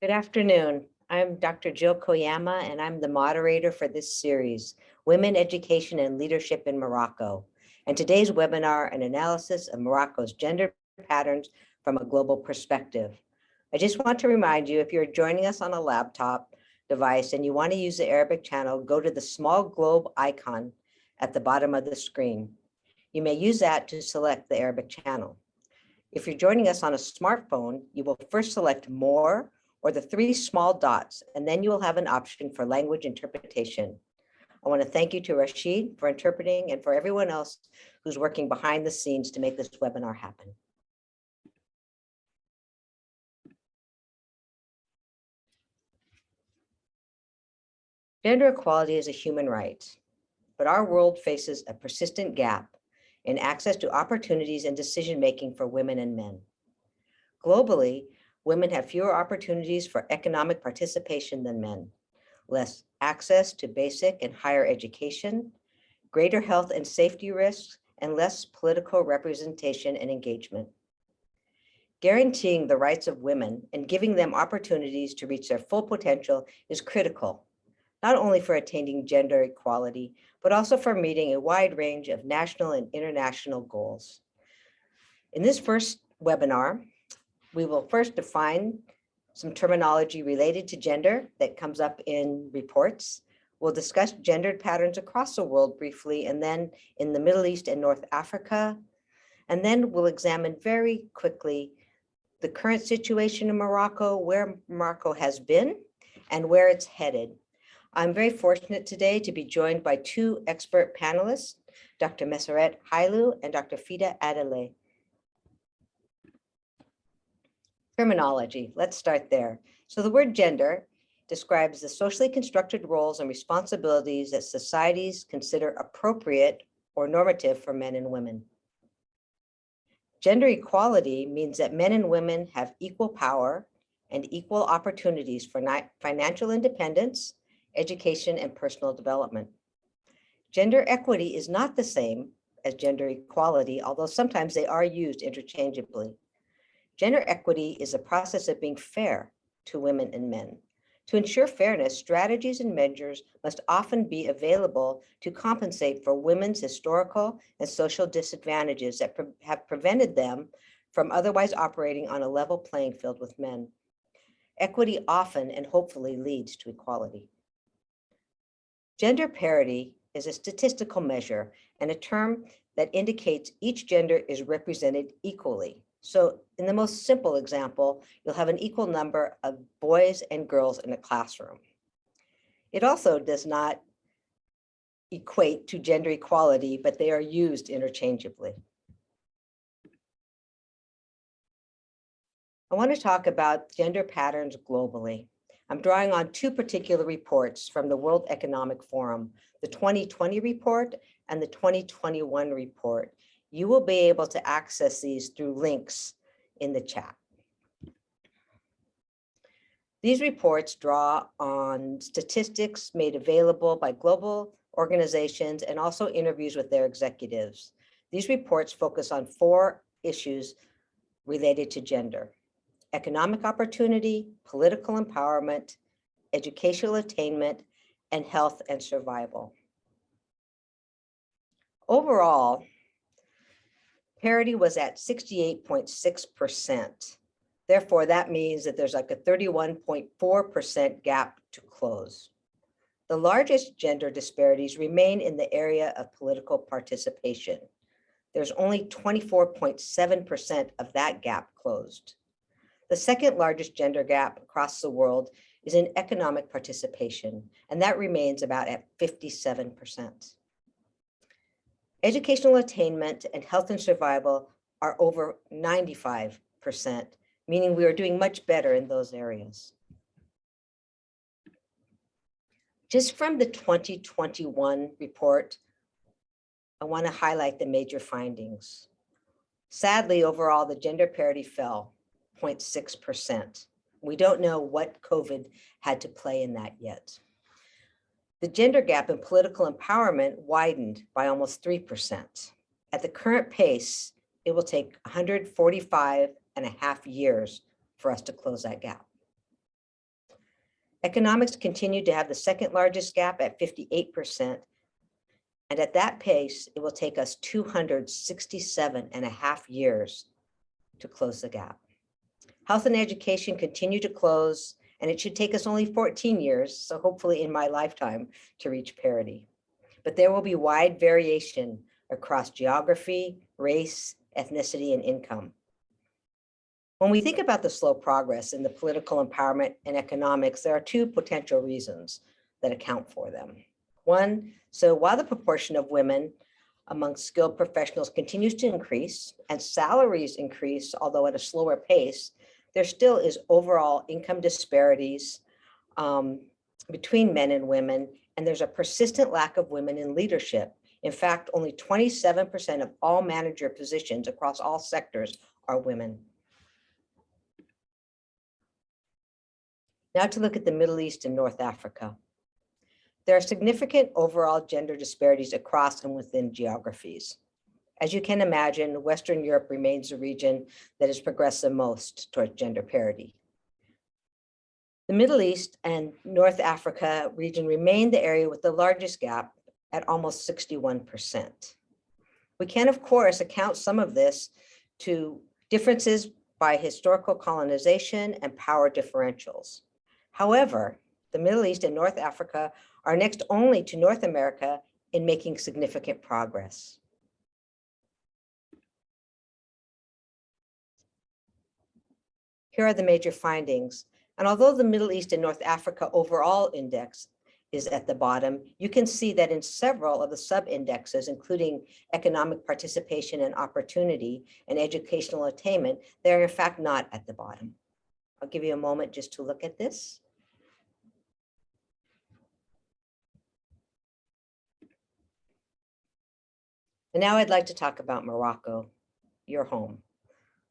Good afternoon. I'm Dr. Jill Koryama, and I'm the moderator for this series, Women, Education, and Leadership in Morocco. And today's webinar, an analysis of Morocco's gender patterns from a global perspective. I just want to remind you, if you're joining us on a laptop device and you want to use the Arabic channel, go to the small globe icon at the bottom of the screen. You may use that to select the Arabic channel. If you're joining us on a smartphone, you will first select More or the three small dots, and then you will have an option for language interpretation. I want to thank you to Rashid for interpreting and for everyone else who's working behind the scenes to make this webinar happen. Gender equality is a human right, but our world faces a persistent gap in access to opportunities and decision-making for women and men. Globally, women have fewer opportunities for economic participation than men, less access to basic and higher education, greater health and safety risks, and less political representation and engagement. Guaranteeing the rights of women and giving them opportunities to reach their full potential is critical, not only for attaining gender equality, but also for meeting a wide range of national and international goals. In this first webinar, we will first define some terminology related to gender that comes up in reports. We'll discuss gendered patterns across the world briefly, and then in the Middle East and North Africa. And then we'll examine very quickly the current situation in Morocco, where Morocco has been and where it's headed. I'm very fortunate today to be joined by two expert panelists, Dr. Mesuret Hailu and Dr. Fida Adele. Terminology, let's start there. So the word gender describes the socially constructed roles and responsibilities that societies consider appropriate or normative for men and women. Gender equality means that men and women have equal power and equal opportunities for financial independence, education, and personal development. Gender equity is not the same as gender equality, although sometimes they are used interchangeably. Gender equity is a process of being fair to women and men. To ensure fairness, strategies and measures must often be available to compensate for women's historical and social disadvantages that have prevented them from otherwise operating on a level playing field with men. Equity often and hopefully leads to equality. Gender parity is a statistical measure and a term that indicates each gender is represented equally. So in the most simple example, you'll have an equal number of boys and girls in a classroom. It also does not equate to gender equality, but they are used interchangeably. I want to talk about gender patterns globally. I'm drawing on two particular reports from the World Economic Forum, the 2020 report and the 2021 report. You will be able to access these through links in the chat. These reports draw on statistics made available by global organizations and also interviews with their executives. These reports focus on four issues related to gender: economic opportunity, political empowerment, educational attainment, and health and survival. Overall, parity was at 68.6%. Therefore, that means that there's like a 31.4% gap to close. The largest gender disparities remain in the area of political participation. There's only 24.7% of that gap closed. The second largest gender gap across the world is in economic participation, and that remains about at 57%. Educational attainment and health and survival are over 95%, meaning we are doing much better in those areas. Just from the 2021 report, I want to highlight the major findings. Sadly, overall, the gender parity fell 0.6%. We don't know what COVID had to play in that yet. The gender gap in political empowerment widened by almost 3%. At the current pace, it will take 145.5 years for us to close that gap. Economics continued to have the second largest gap at 58%. And at that pace, it will take us 267.5 years to close the gap. Health and education continue to close, and it should take us only 14 years, so hopefully in my lifetime, to reach parity. But there will be wide variation across geography, race, ethnicity, and income. When we think about the slow progress in the political empowerment and economics, there are two potential reasons that account for them. One, so while the proportion of women among skilled professionals continues to increase and salaries increase, although at a slower pace, there still is overall income disparities between men and women, and there's a persistent lack of women in leadership. In fact, only 27% of all manager positions across all sectors are women. Now to look at the Middle East and North Africa. There are significant overall gender disparities across and within geographies. As you can imagine, Western Europe remains the region that has progressed the most towards gender parity. The Middle East and North Africa region remain the area with the largest gap at almost 61%. We can, of course, account some of this to differences by historical colonization and power differentials. However, the Middle East and North Africa are next only to North America in making significant progress. Here are the major findings. And although the Middle East and North Africa overall index is at the bottom, you can see that in several of the sub-indexes, including economic participation and opportunity and educational attainment, they're in fact not at the bottom. I'll give you a moment just to look at this. And now I'd like to talk about Morocco, your home.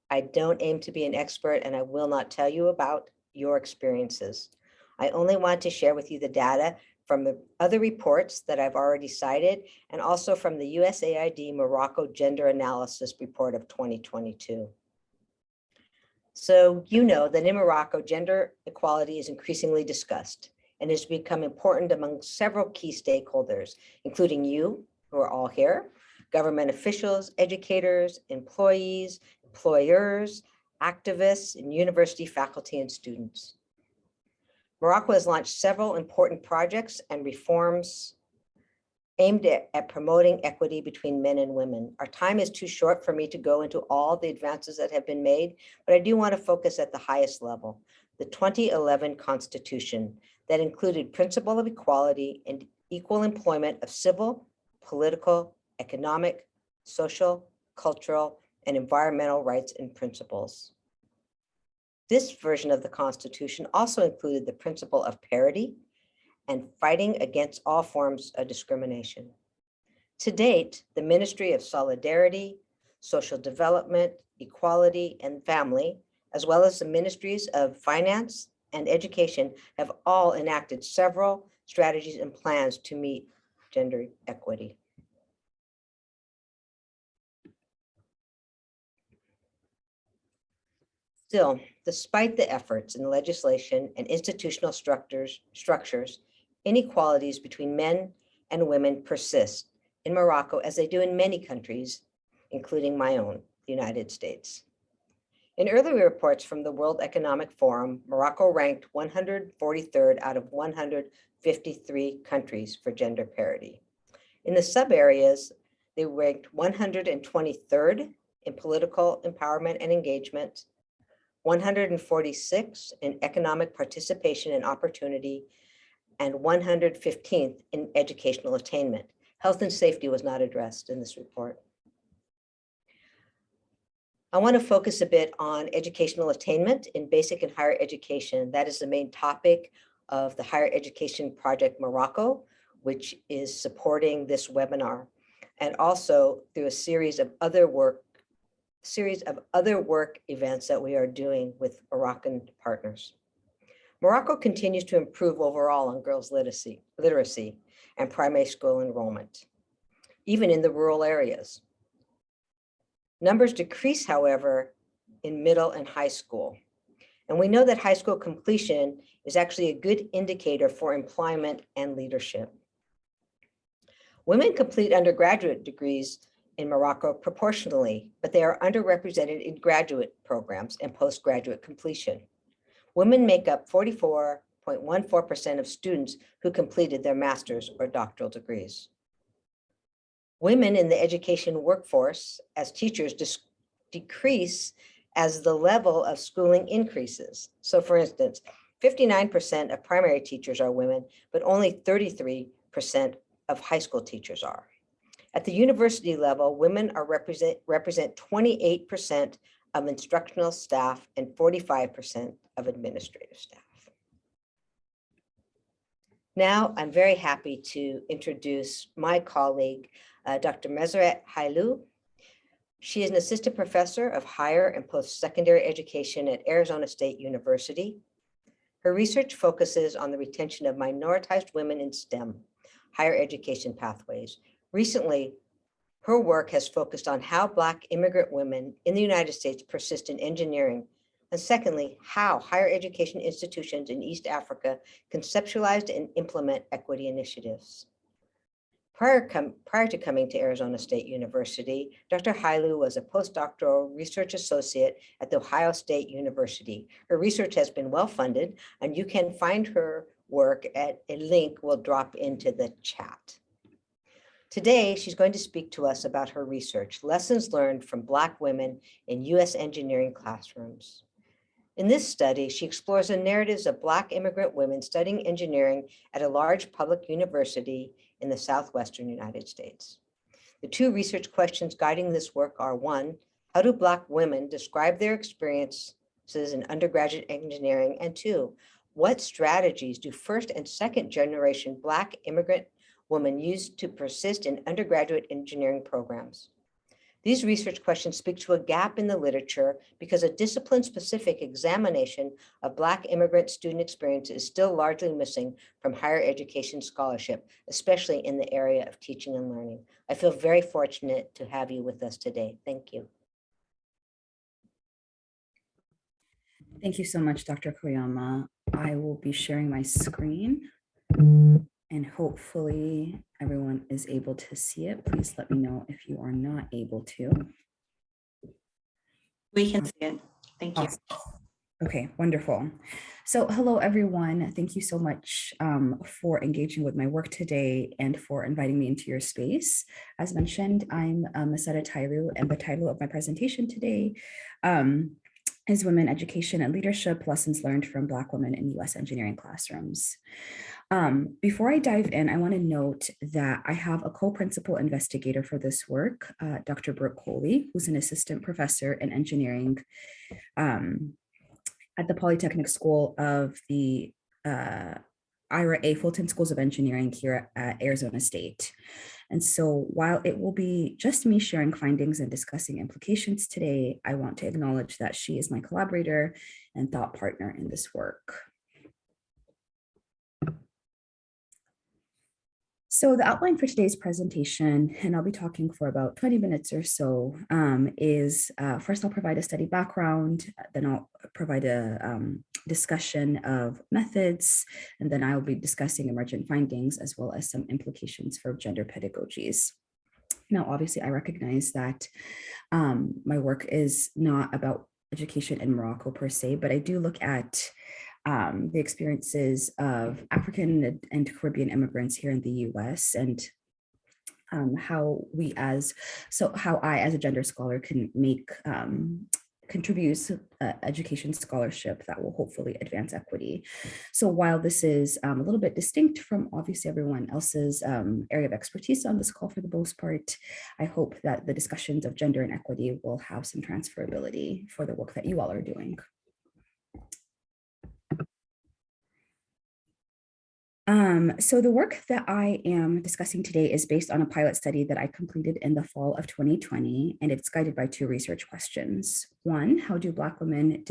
I don't aim to be an expert, and I will not tell you about your experiences. I only want to share with you the data from the other reports that I've already cited, and also from the USAID Morocco Gender Analysis Report of 2022. So you know that in Morocco, gender equality is increasingly discussed and has become important among several key stakeholders, including you, who are all here, government officials, educators, employees, employers, activists, and university faculty and students. Morocco has launched several important projects and reforms aimed at promoting equity between men and women. Our time is too short for me to go into all the advances that have been made, but I do want to focus at the highest level, the 2011 Constitution that included principle of equality and equal employment of civil, political, economic, social, cultural, and environmental rights and principles. This version of the Constitution also included the principle of parity and fighting against all forms of discrimination. To date, the Ministry of Solidarity, Social Development, Equality, and Family, as well as the Ministries of Finance and Education, have all enacted several strategies and plans to meet gender equity. Still, despite the efforts in legislation and institutional structures, inequalities between men and women persist in Morocco, as they do in many countries, including my own, the United States. In early reports from the World Economic Forum, Morocco ranked 143rd out of 153 countries for gender parity. In the sub-areas, they ranked 123rd in political empowerment and engagement, 146 in economic participation and opportunity, and 115th in educational attainment. Health and safety was not addressed in this report. I want to focus a bit on educational attainment in basic and higher education. That is the main topic of the Higher Education Project Morocco, which is supporting this webinar, and also through a series of other work events that we are doing with Moroccan partners. Morocco continues to improve overall on girls' literacy and primary school enrollment, even in the rural areas. Numbers decrease, however, in middle and high school. And we know that high school completion is actually a good indicator for employment and leadership. Women complete undergraduate degrees in Morocco proportionally, but they are underrepresented in graduate programs and postgraduate completion. Women make up 44.14% of students who completed their master's or doctoral degrees. Women in the education workforce as teachers decrease as the level of schooling increases. So for instance, 59% of primary teachers are women, but only 33% of high school teachers are. At the university level, women are represent 28% of instructional staff and 45% of administrative staff. Now, I'm very happy to introduce my colleague, Dr. Mesuret Hailu. She is an assistant professor of higher and post-secondary education at Arizona State University. Her research focuses on the retention of minoritized women in STEM, higher education pathways. Recently, her work has focused on how Black immigrant women in the United States persist in engineering, and secondly, how higher education institutions in East Africa conceptualized and implement equity initiatives. Prior to coming to Arizona State University, Dr. Hailu was a postdoctoral research associate at The Ohio State University. Her research has been well-funded, and you can find her work at a link we'll drop into the chat. Today, she's going to speak to us about her research, lessons learned from Black women in U.S. engineering classrooms. In this study, she explores the narratives of Black immigrant women studying engineering at a large public university in the Southwestern United States. The two research questions guiding this work are: one, how do Black women describe their experiences in undergraduate engineering? And two, what strategies do first and second generation Black immigrant women use to persist in undergraduate engineering programs? These research questions speak to a gap in the literature because a discipline-specific examination of Black immigrant student experience is still largely missing from higher education scholarship, especially in the area of teaching and learning. I feel very fortunate to have you with us today. Thank you. Thank you so much, Dr. Koryama. I will be sharing my screen, and hopefully everyone is able to see it. Please let me know if you are not able to. We can see it. Thank you. Awesome. Okay, wonderful. So hello, everyone. Thank you so much for engaging with my work today and for inviting me into your space. As mentioned, I'm Mesuret Hailu, and the title of my presentation today is Women, Education and Leadership, Lessons Learned from Black Women in U.S. Engineering Classrooms. Before I dive in, I want to note that I have a co-principal investigator for this work, Dr. Brooke Coley, who's an assistant professor in engineering at the Polytechnic School of the Ira A. Fulton Schools of Engineering here at Arizona State. And so while it will be just me sharing findings and discussing implications today, I want to acknowledge that she is my collaborator and thought partner in this work. So the outline for today's presentation, and I'll be talking for about 20 minutes or so, is first I'll provide a study background, then I'll provide a discussion of methods, and then I'll be discussing emergent findings as well as some implications for gender pedagogies. Now, obviously, I recognize that my work is not about education in Morocco per se, but I do look at the experiences of African and Caribbean immigrants here in the US, and how I as a gender scholar can make contributes education scholarship that will hopefully advance equity. So while this is a little bit distinct from obviously everyone else's area of expertise on this call for the most part, I hope that the discussions of gender and equity will have some transferability for the work that you all are doing. So the work that I am discussing today is based on a pilot study that I completed in the fall of 2020, and it's guided by two research questions. One, how do Black immigrant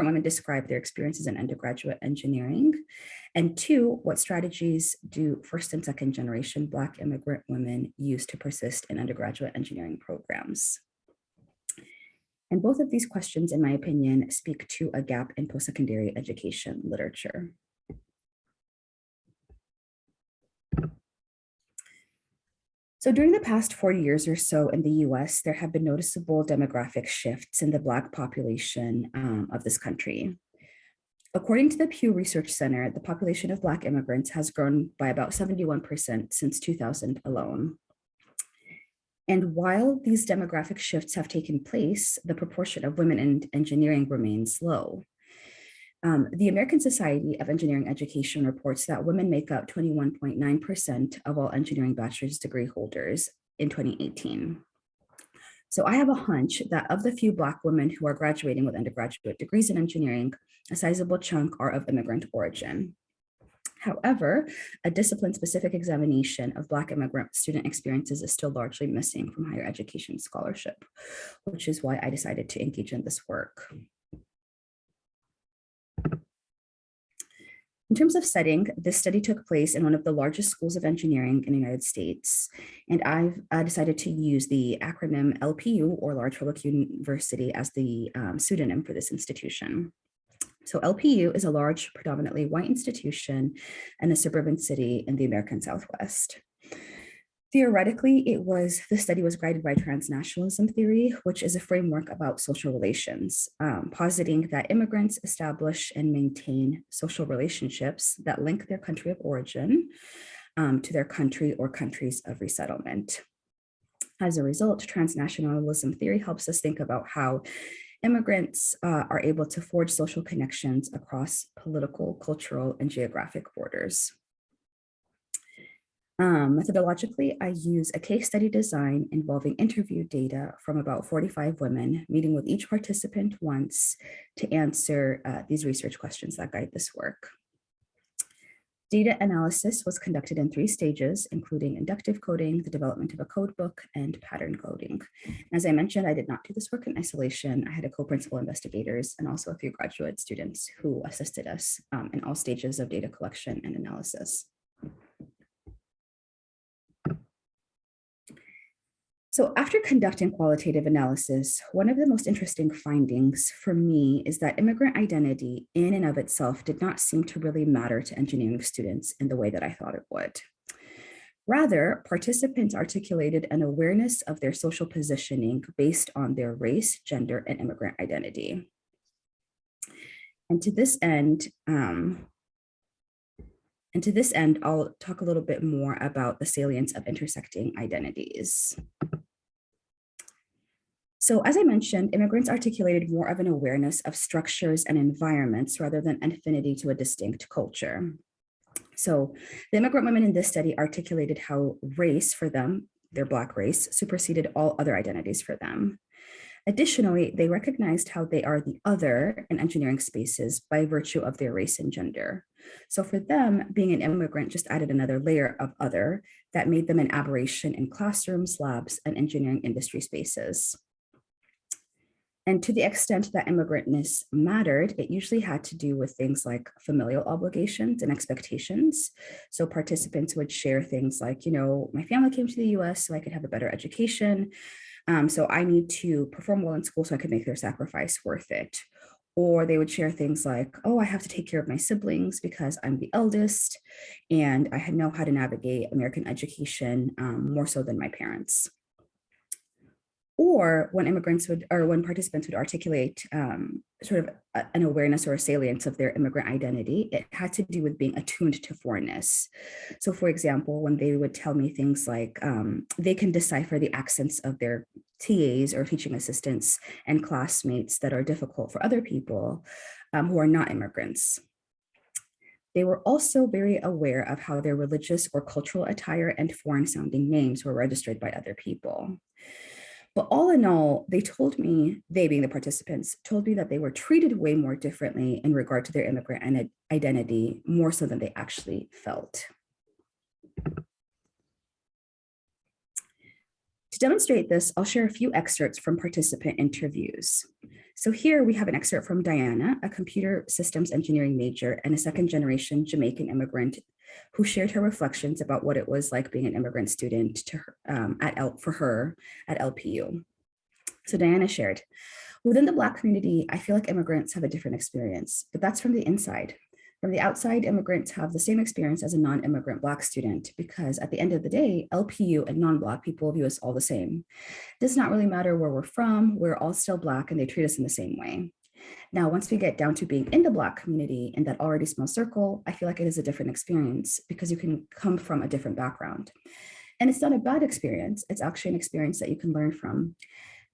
women describe their experiences in undergraduate engineering? And two, what strategies do first and second generation Black immigrant women use to persist in undergraduate engineering programs? And both of these questions, in my opinion, speak to a gap in post-secondary education literature. So during the past 40 years or so in the US, there have been noticeable demographic shifts in the Black population of this country. According to the Pew Research Center, the population of Black immigrants has grown by about 71% since 2000 alone. And while these demographic shifts have taken place, the proportion of women in engineering remains low. The American Society of Engineering Education reports that women make up 21.9% of all engineering bachelor's degree holders in 2018. So I have a hunch that of the few Black women who are graduating with undergraduate degrees in engineering, a sizable chunk are of immigrant origin. However, a discipline-specific examination of Black immigrant student experiences is still largely missing from higher education scholarship, which is why I decided to engage in this work. In terms of setting, this study took place in one of the largest schools of engineering in the United States, and I've decided to use the acronym LPU, or Large Public University, as the pseudonym for this institution. So LPU is a large, predominantly white institution in a suburban city in the American Southwest. Theoretically, the study was guided by transnationalism theory, which is a framework about social relations, positing that immigrants establish and maintain social relationships that link their country of origin to their country or countries of resettlement. As a result, transnationalism theory helps us think about how immigrants are able to forge social connections across political, cultural, and geographic borders. Methodologically, I use a case study design involving interview data from about 45 women, meeting with each participant once to answer these research questions that guide this work. Data analysis was conducted in 3 stages, including inductive coding, the development of a code book, and pattern coding. As I mentioned, I did not do this work in isolation. I had a co-principal investigators and also a few graduate students who assisted us in all stages of data collection and analysis. So after conducting qualitative analysis, one of the most interesting findings for me is that immigrant identity in and of itself did not seem to really matter to engineering students in the way that I thought it would. Rather, participants articulated an awareness of their social positioning based on their race, gender, and immigrant identity. And to this end, I'll talk a little bit more about the salience of intersecting identities. So as I mentioned, immigrants articulated more of an awareness of structures and environments rather than an affinity to a distinct culture. So the immigrant women in this study articulated how race for them, their Black race, superseded all other identities for them. Additionally, they recognized how they are the other in engineering spaces by virtue of their race and gender. So for them, being an immigrant just added another layer of other that made them an aberration in classrooms, labs, and engineering industry spaces. And to the extent that immigrantness mattered, it usually had to do with things like familial obligations and expectations. So participants would share things like, my family came to the US so I could have a better education. So I need to perform well in school so I could make their sacrifice worth it. Or they would share things like, I have to take care of my siblings because I'm the eldest and I know how to navigate American education more so than my parents. Or when participants would articulate sort of an awareness or a salience of their immigrant identity, it had to do with being attuned to foreignness. So for example, when they would tell me things like they can decipher the accents of their TAs or teaching assistants and classmates that are difficult for other people who are not immigrants. They were also very aware of how their religious or cultural attire and foreign sounding names were registered by other people. But all in all, they being the participants, told me that they were treated way more differently in regard to their immigrant identity, more so than they actually felt. To demonstrate this, I'll share a few excerpts from participant interviews. So here we have an excerpt from Diana, a computer systems engineering major and a second-generation Jamaican immigrant who shared her reflections about what it was like being an immigrant student for her at LPU. So Diana shared, within the Black community, I feel like immigrants have a different experience, but that's from the inside. From the outside, immigrants have the same experience as a non-immigrant Black student, because at the end of the day, LPU and non-Black people view us all the same. It does not really matter where we're from, we're all still Black and they treat us in the same way. Now, once we get down to being in the Black community in that already small circle, I feel like it is a different experience because you can come from a different background. And it's not a bad experience, it's actually an experience that you can learn from.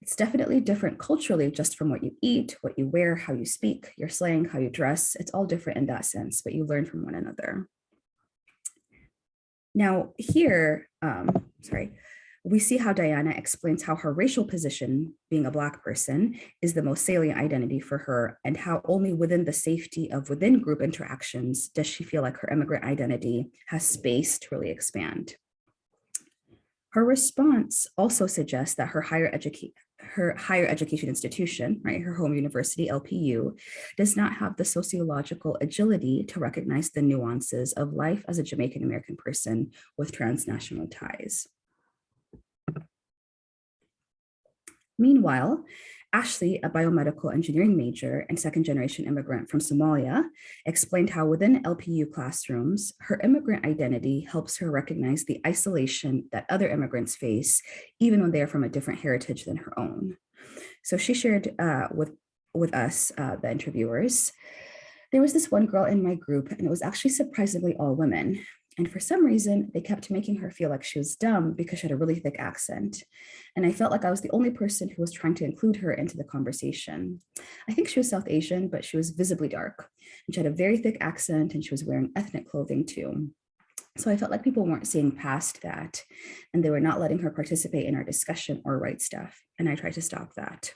It's definitely different culturally, just from what you eat, what you wear, how you speak, your slang, how you dress. It's all different in that sense, but you learn from one another. Now here, we see how Diana explains how her racial position, being a Black person, is the most salient identity for her, and how only within the safety of within group interactions does she feel like her immigrant identity has space to really expand. Her response also suggests that her higher education institution, right, her home university, LPU, does not have the sociological agility to recognize the nuances of life as a Jamaican American person with transnational ties. Meanwhile, Ashley, a biomedical engineering major and second-generation immigrant from Somalia, explained how within LPU classrooms, her immigrant identity helps her recognize the isolation that other immigrants face, even when they are from a different heritage than her own. So she shared with us, the interviewers, there was this one girl in my group, and it was actually surprisingly all women. And for some reason, they kept making her feel like she was dumb because she had a really thick accent. And I felt like I was the only person who was trying to include her into the conversation. I think she was South Asian, but she was visibly dark. And she had a very thick accent, and she was wearing ethnic clothing too. So I felt like people weren't seeing past that, and they were not letting her participate in our discussion or write stuff. And I tried to stop that.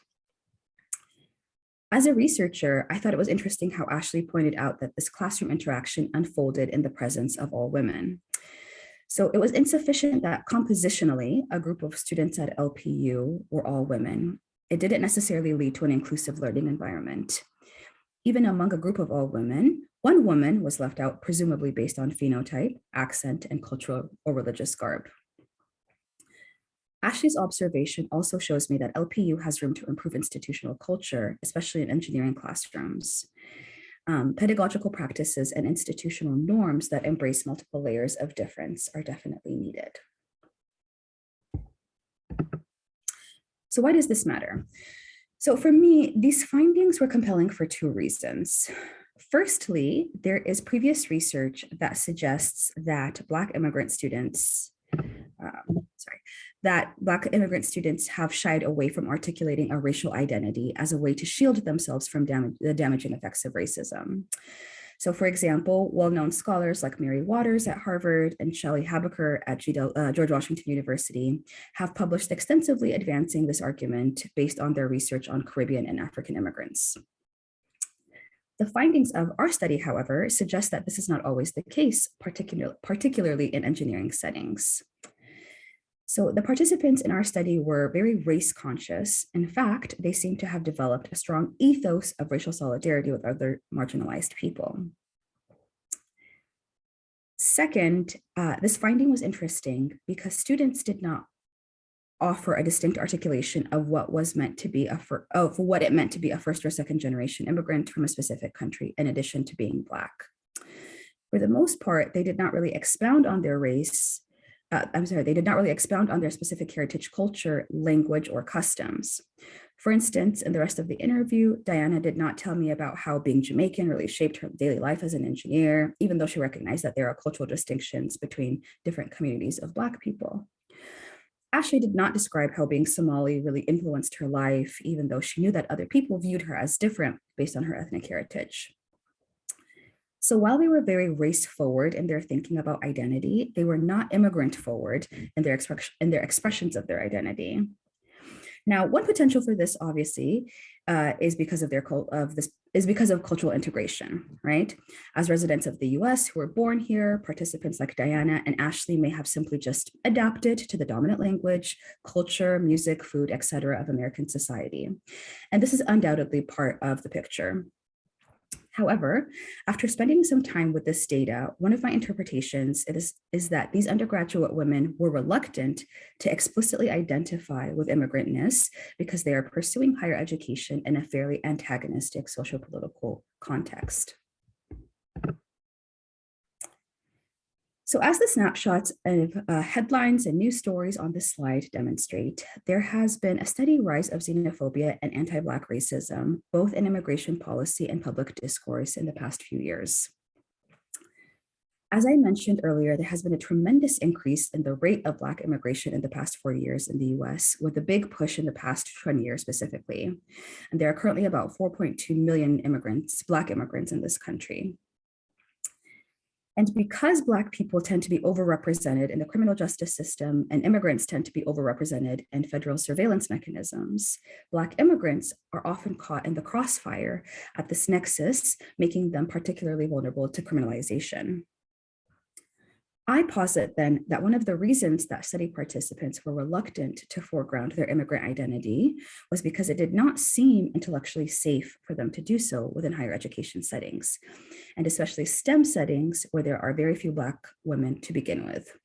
As a researcher, I thought it was interesting how Ashley pointed out that this classroom interaction unfolded in the presence of all women. So it was insufficient that compositionally, a group of students at LPU were all women. It didn't necessarily lead to an inclusive learning environment. Even among a group of all women, one woman was left out, presumably based on phenotype, accent, and cultural or religious garb. Ashley's observation also shows me that LPU has room to improve institutional culture, especially in engineering classrooms. Pedagogical practices and institutional norms that embrace multiple layers of difference are definitely needed. So why does this matter? So for me, these findings were compelling for two reasons. Firstly, there is previous research that suggests that Black immigrant students have shied away from articulating a racial identity as a way to shield themselves from the damaging effects of racism. So for example, well-known scholars like Mary Waters at Harvard and Shelley Habecker at George Washington University have published extensively advancing this argument based on their research on Caribbean and African immigrants. The findings of our study, however, suggest that this is not always the case, particularly in engineering settings. So the participants in our study were very race conscious. In fact, they seem to have developed a strong ethos of racial solidarity with other marginalized people. Second, this finding was interesting because students did not offer a distinct articulation of what was meant to be what it meant to be a first or second generation immigrant from a specific country, in addition to being Black. For the most part, they did not really expound on their race. They did not really expound on their specific heritage, culture, language, or customs. For instance, in the rest of the interview, Diana did not tell me about how being Jamaican really shaped her daily life as an engineer, even though she recognized that there are cultural distinctions between different communities of Black people. Ashley did not describe how being Somali really influenced her life, even though she knew that other people viewed her as different based on her ethnic heritage. So while they were very race forward in their thinking about identity, they were not immigrant forward in their expressions of their identity. Now, one potential for this, obviously, is because of cultural integration, right? As residents of the US who were born here, participants like Diana and Ashley may have simply just adapted to the dominant language, culture, music, food, etc. of American society. And this is undoubtedly part of the picture. However, after spending some time with this data, one of my interpretations is that these undergraduate women were reluctant to explicitly identify with immigrantness because they are pursuing higher education in a fairly antagonistic sociopolitical context. So as the snapshots of headlines and news stories on this slide demonstrate, there has been a steady rise of xenophobia and anti-Black racism, both in immigration policy and public discourse in the past few years. As I mentioned earlier, there has been a tremendous increase in the rate of Black immigration in the past 40 years in the US, with a big push in the past 20 years specifically. And there are currently about 4.2 million immigrants, Black immigrants in this country. And because Black people tend to be overrepresented in the criminal justice system and immigrants tend to be overrepresented in federal surveillance mechanisms, Black immigrants are often caught in the crossfire at this nexus, making them particularly vulnerable to criminalization. I posit then that one of the reasons that study participants were reluctant to foreground their immigrant identity was because it did not seem intellectually safe for them to do so within higher education settings, and especially STEM settings where there are very few Black women to begin with.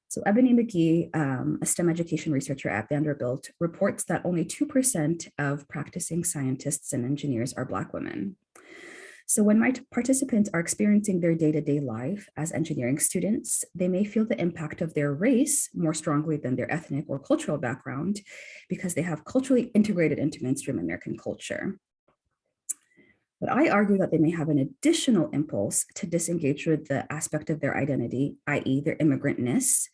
So Ebony McGee, a STEM education researcher at Vanderbilt, reports that only 2% of practicing scientists and engineers are Black women. So when my participants are experiencing their day-to-day life as engineering students, they may feel the impact of their race more strongly than their ethnic or cultural background because they have culturally integrated into mainstream American culture. But I argue that they may have an additional impulse to disengage with the aspect of their identity, i.e. their immigrantness,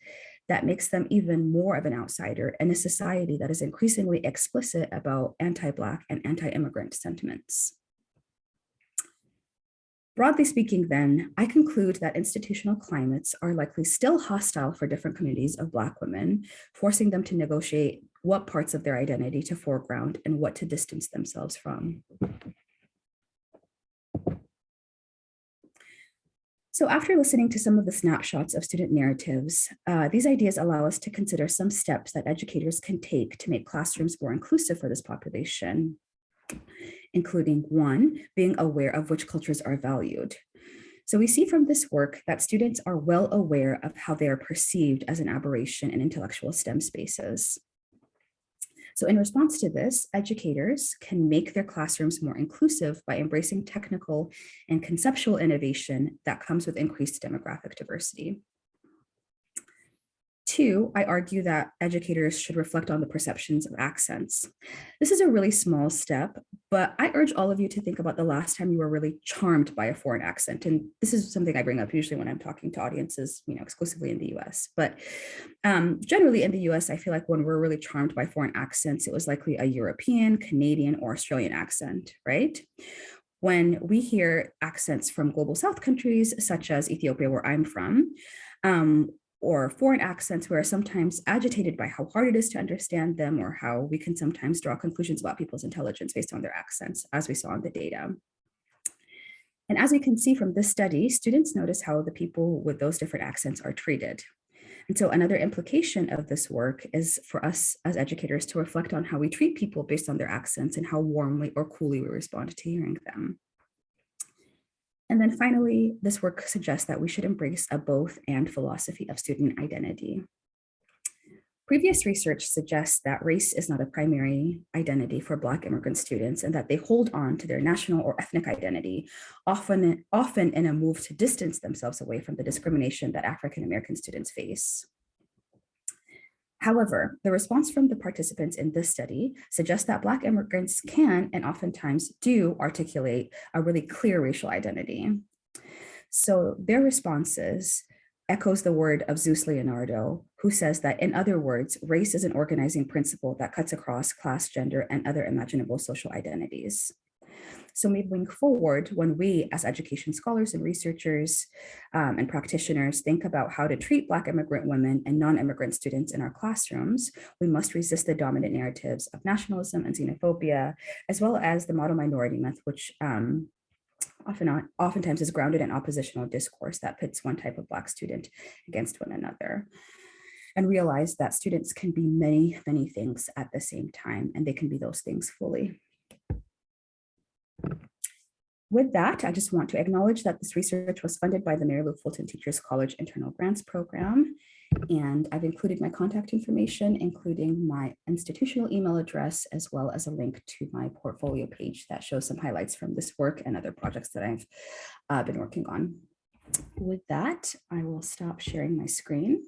that makes them even more of an outsider in a society that is increasingly explicit about anti-Black and anti-immigrant sentiments. Broadly speaking, then, I conclude that institutional climates are likely still hostile for different communities of Black women, forcing them to negotiate what parts of their identity to foreground and what to distance themselves from. So after listening to some of the snapshots of student narratives, these ideas allow us to consider some steps that educators can take to make classrooms more inclusive for this population, including one, being aware of which cultures are valued. So we see from this work that students are well aware of how they are perceived as an aberration in intellectual STEM spaces. So in response to this, educators can make their classrooms more inclusive by embracing technical and conceptual innovation that comes with increased demographic diversity. Two, I argue that educators should reflect on the perceptions of accents. This is a really small step, but I urge all of you to think about the last time you were really charmed by a foreign accent. And this is something I bring up usually when I'm talking to audiences, exclusively in the US. But generally in the US, I feel like when we're really charmed by foreign accents, it was likely a European, Canadian, or Australian accent, right? When we hear accents from global South countries, such as Ethiopia, where I'm from, or foreign accents, we are sometimes agitated by how hard it is to understand them or how we can sometimes draw conclusions about people's intelligence based on their accents, as we saw in the data. And as we can see from this study, students notice how the people with those different accents are treated. And so another implication of this work is for us as educators to reflect on how we treat people based on their accents and how warmly or coolly we respond to hearing them. And then finally, this work suggests that we should embrace a both and philosophy of student identity. Previous research suggests that race is not a primary identity for Black immigrant students and that they hold on to their national or ethnic identity, often in a move to distance themselves away from the discrimination that African American students face. However, the response from the participants in this study suggests that Black immigrants can and oftentimes do articulate a really clear racial identity. So their responses echoes the word of Zeus Leonardo, who says that, in other words, race is an organizing principle that cuts across class, gender, and other imaginable social identities. So moving forward, when we as education scholars and researchers and practitioners think about how to treat Black immigrant women and non-immigrant students in our classrooms, we must resist the dominant narratives of nationalism and xenophobia, as well as the model minority myth, which oftentimes is grounded in oppositional discourse that pits one type of Black student against one another. And realize that students can be many, many things at the same time, and they can be those things fully. With that, I just want to acknowledge that this research was funded by the Mary Lou Fulton Teachers College Internal Grants Program. And I've included my contact information, including my institutional email address, as well as a link to my portfolio page that shows some highlights from this work and other projects that I've been working on. With that, I will stop sharing my screen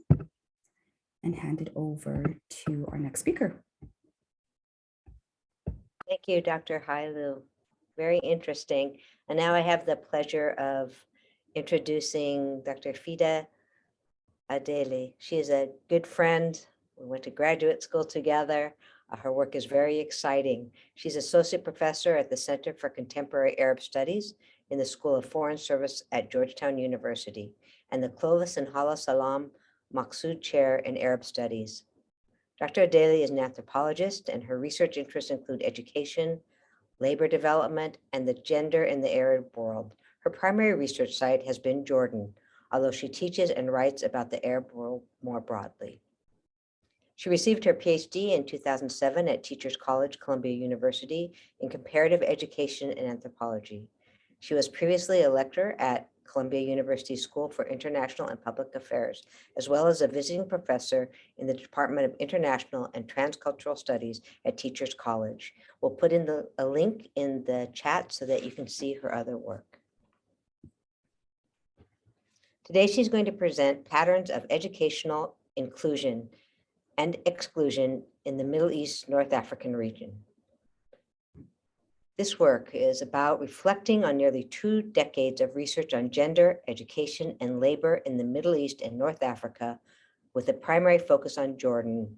and hand it over to our next speaker. Thank you, Dr. Hailu. Very interesting. And now I have the pleasure of introducing Dr. Fida Adele. She is a good friend. We went to graduate school together. Her work is very exciting. She's associate professor at the Center for Contemporary Arab Studies in the School of Foreign Service at Georgetown University and the Clovis and Hala Salam Maksud Chair in Arab Studies. Dr. Adele is an anthropologist, and her research interests include education, labor development, and the gender in the Arab world. Her primary research site has been Jordan, although she teaches and writes about the Arab world more broadly. She received her PhD in 2007 at Teachers College, Columbia University in comparative education and anthropology. She was previously a lecturer at Columbia University School for International and Public Affairs, as well as a visiting professor in the Department of International and Transcultural Studies at Teachers College. We'll put in a link in the chat so that you can see her other work. Today, she's going to present patterns of educational inclusion and exclusion in the Middle East, North African region. This work is about reflecting on nearly 2 decades of research on gender, education, and labor in the Middle East and North Africa, with a primary focus on Jordan.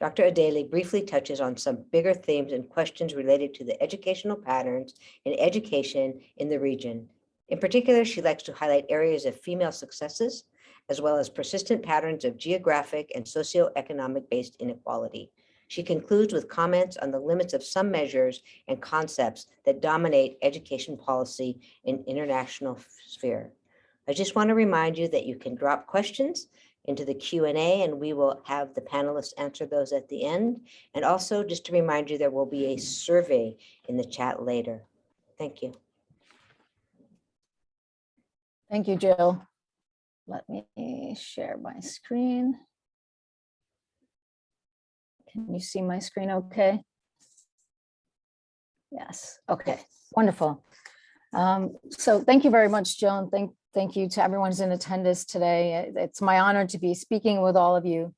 Dr. Adele briefly touches on some bigger themes and questions related to the educational patterns in education in the region. In particular, she likes to highlight areas of female successes, as well as persistent patterns of geographic and socioeconomic-based inequality. She concludes with comments on the limits of some measures and concepts that dominate education policy in international sphere. I just want to remind you that you can drop questions into the Q&A and we will have the panelists answer those at the end. And also just to remind you, there will be a survey in the chat later. Thank you. Thank you, Jill. Let me share my screen. Can you see my screen okay? Yes, okay, wonderful. So thank you very much, Jill, and thank you to everyone who's in attendance today. It's my honor to be speaking with all of you.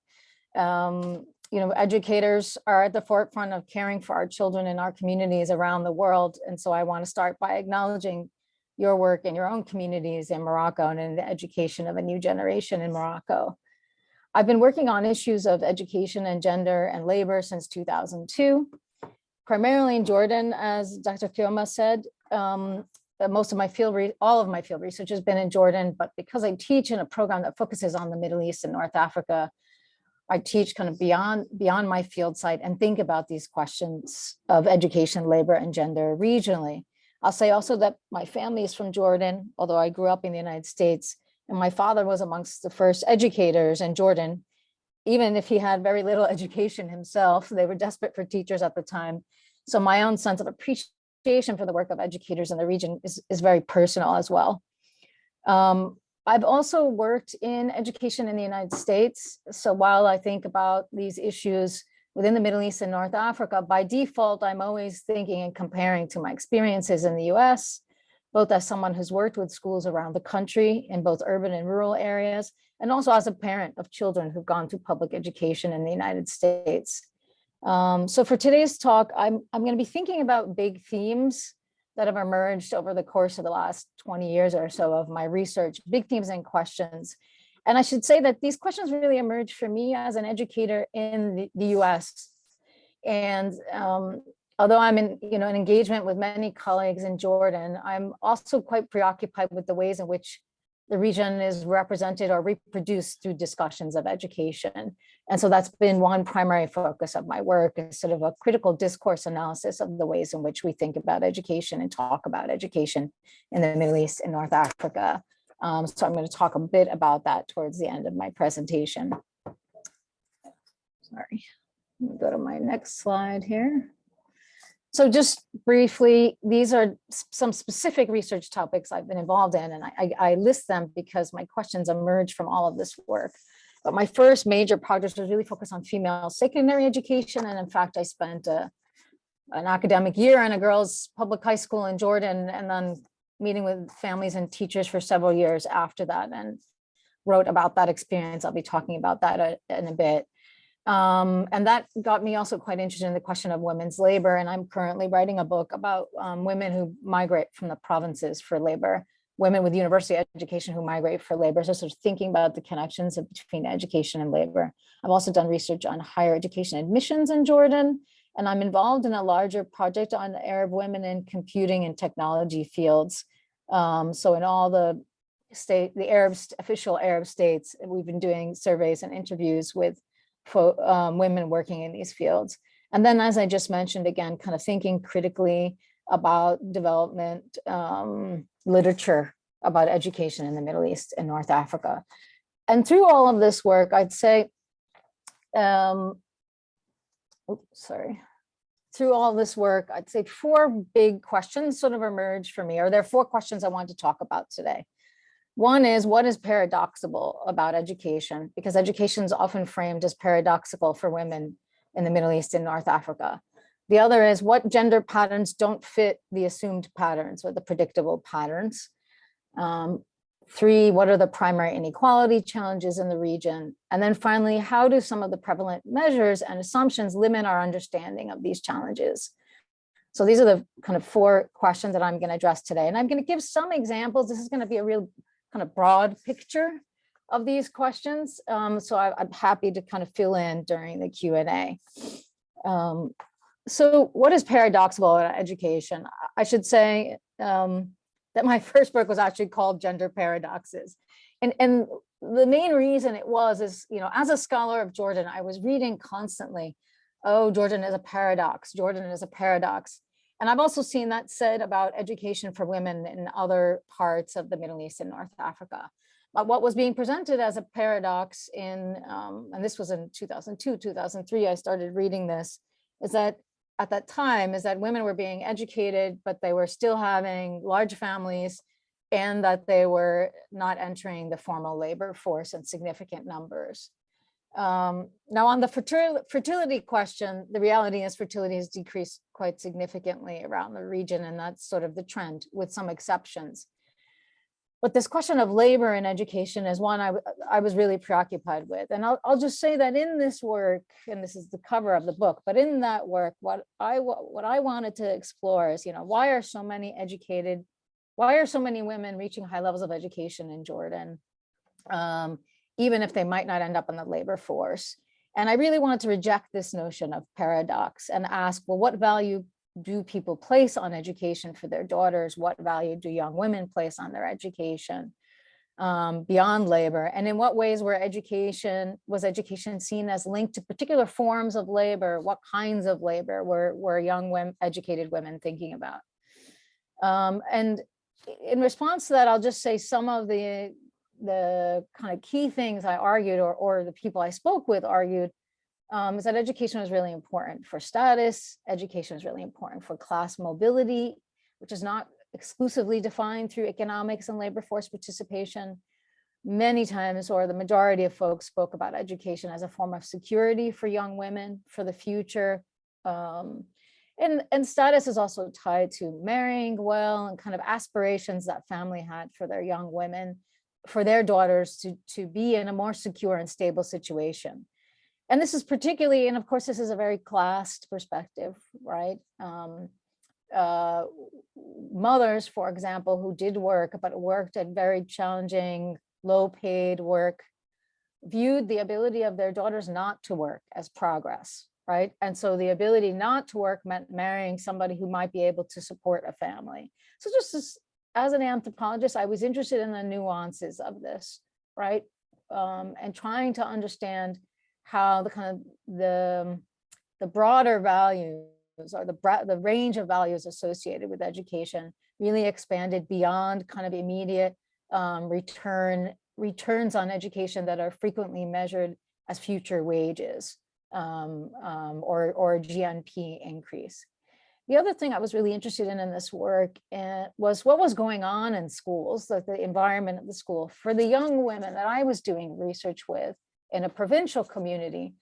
Educators are at the forefront of caring for our children in our communities around the world. And so I want to start by acknowledging your work in your own communities in Morocco and in the education of a new generation in Morocco. I've been working on issues of education and gender and labor since 2002, primarily in Jordan, as Dr. Koryama said. All of my field research has been in Jordan, but because I teach in a program that focuses on the Middle East and North Africa, I teach kind of beyond my field site and think about these questions of education, labor, and gender regionally. I'll say also that my family is from Jordan, although I grew up in the United States, and my father was amongst the first educators in Jordan. Even if he had very little education himself, they were desperate for teachers at the time. So my own sense of appreciation for the work of educators in the region is very personal as well. I've also worked in education in the United States. So while I think about these issues within the Middle East and North Africa, by default, I'm always thinking and comparing to my experiences in the US, both as someone who's worked with schools around the country in both urban and rural areas, and also as a parent of children who've gone to public education in the United States. So for today's talk, I'm going to be thinking about big themes that have emerged over the course of the last 20 years or so of my research, big themes and questions. And I should say that these questions really emerged for me as an educator in the US. And although I'm in an engagement with many colleagues in Jordan, I'm also quite preoccupied with the ways in which the region is represented or reproduced through discussions of education. And so that's been one primary focus of my work, is sort of a critical discourse analysis of the ways in which we think about education and talk about education in the Middle East and North Africa. So I'm going to talk a bit about that towards the end of my presentation. Sorry, let me go to my next slide here. So just briefly, these are some specific research topics I've been involved in, and I list them because my questions emerge from all of this work. But my first major project was really focused on female secondary education. And in fact, I spent an academic year in a girls' public high school in Jordan, and then meeting with families and teachers for several years after that, and wrote about that experience. I'll be talking about that in a bit. And that got me also quite interested in the question of women's labor. And I'm currently writing a book about women who migrate from the provinces for labor, women with university education who migrate for labor. So sort of thinking about the connections between education and labor. I've also done research on higher education admissions in Jordan, and I'm involved in a larger project on Arab women in computing and technology fields. So in all the official Arab states, we've been doing surveys and interviews with women working in these fields. And then, as I just mentioned, again, kind of thinking critically about development literature about education in the Middle East and North Africa. And through all of this work, I'd say, through all this work, I'd say 4 big questions sort of emerged for me, or there are 4 questions I want to talk about today. One is, what is paradoxical about education? Because education is often framed as paradoxical for women in the Middle East and North Africa. The other is, what gender patterns don't fit the assumed patterns or the predictable patterns? 3, what are the primary inequality challenges in the region? And then finally, how do some of the prevalent measures and assumptions limit our understanding of these challenges? So these are the kind of 4 questions that I'm going to address today. And I'm going to give some examples. This is going to be a real kind of broad picture of these questions. So I'm happy to kind of fill in during the Q&A. So what is paradoxical in education? I should say that my first book was actually called Gender Paradoxes. And the main reason it was is, as a scholar of Jordan, I was reading constantly, oh, Jordan is a paradox, Jordan is a paradox. And I've also seen that said about education for women in other parts of the Middle East and North Africa. But what was being presented as a paradox and this was in 2002, 2003, I started reading this, is that at that time, is that women were being educated, but they were still having large families, and that they were not entering the formal labor force in significant numbers. Now on the fertility question, the reality is fertility has decreased quite significantly around the region, and that's sort of the trend with some exceptions. But this question of labor in education is one I was really preoccupied with. And I'll just say that in this work, and this is the cover of the book, but in that work, what I wanted to explore is, why are so many women reaching high levels of education in Jordan? Even if they might not end up in the labor force. And I really wanted to reject this notion of paradox and ask, well, what value do people place on education for their daughters? What value do young women place on their education beyond labor? And in what ways was education seen as linked to particular forms of labor? What kinds of labor were young women, educated women thinking about? And in response to that, I'll just say some of the kind of key things I argued, or the people I spoke with argued, is that education was really important for status. Education is really important for class mobility, which is not exclusively defined through economics and labor force participation. Many times, or the majority of folks spoke about education as a form of security for young women for the future. And status is also tied to marrying well and kind of aspirations that family had for their young women, for their daughters to be in a more secure and stable situation. And this is particularly, and of course, this is a very classed perspective, right? Mothers, for example, who did work, but worked at very challenging, low-paid work, viewed the ability of their daughters not to work as progress, right? And so the ability not to work meant marrying somebody who might be able to support a family. So just as an anthropologist, I was interested in the nuances of this, right? And trying to understand how the broader values, or the range of values associated with education really expanded beyond kind of immediate returns on education that are frequently measured as future wages or GNP increase. The other thing I was really interested in this work was what was going on in schools, like the environment of the school for the young women that I was doing research with in a provincial community.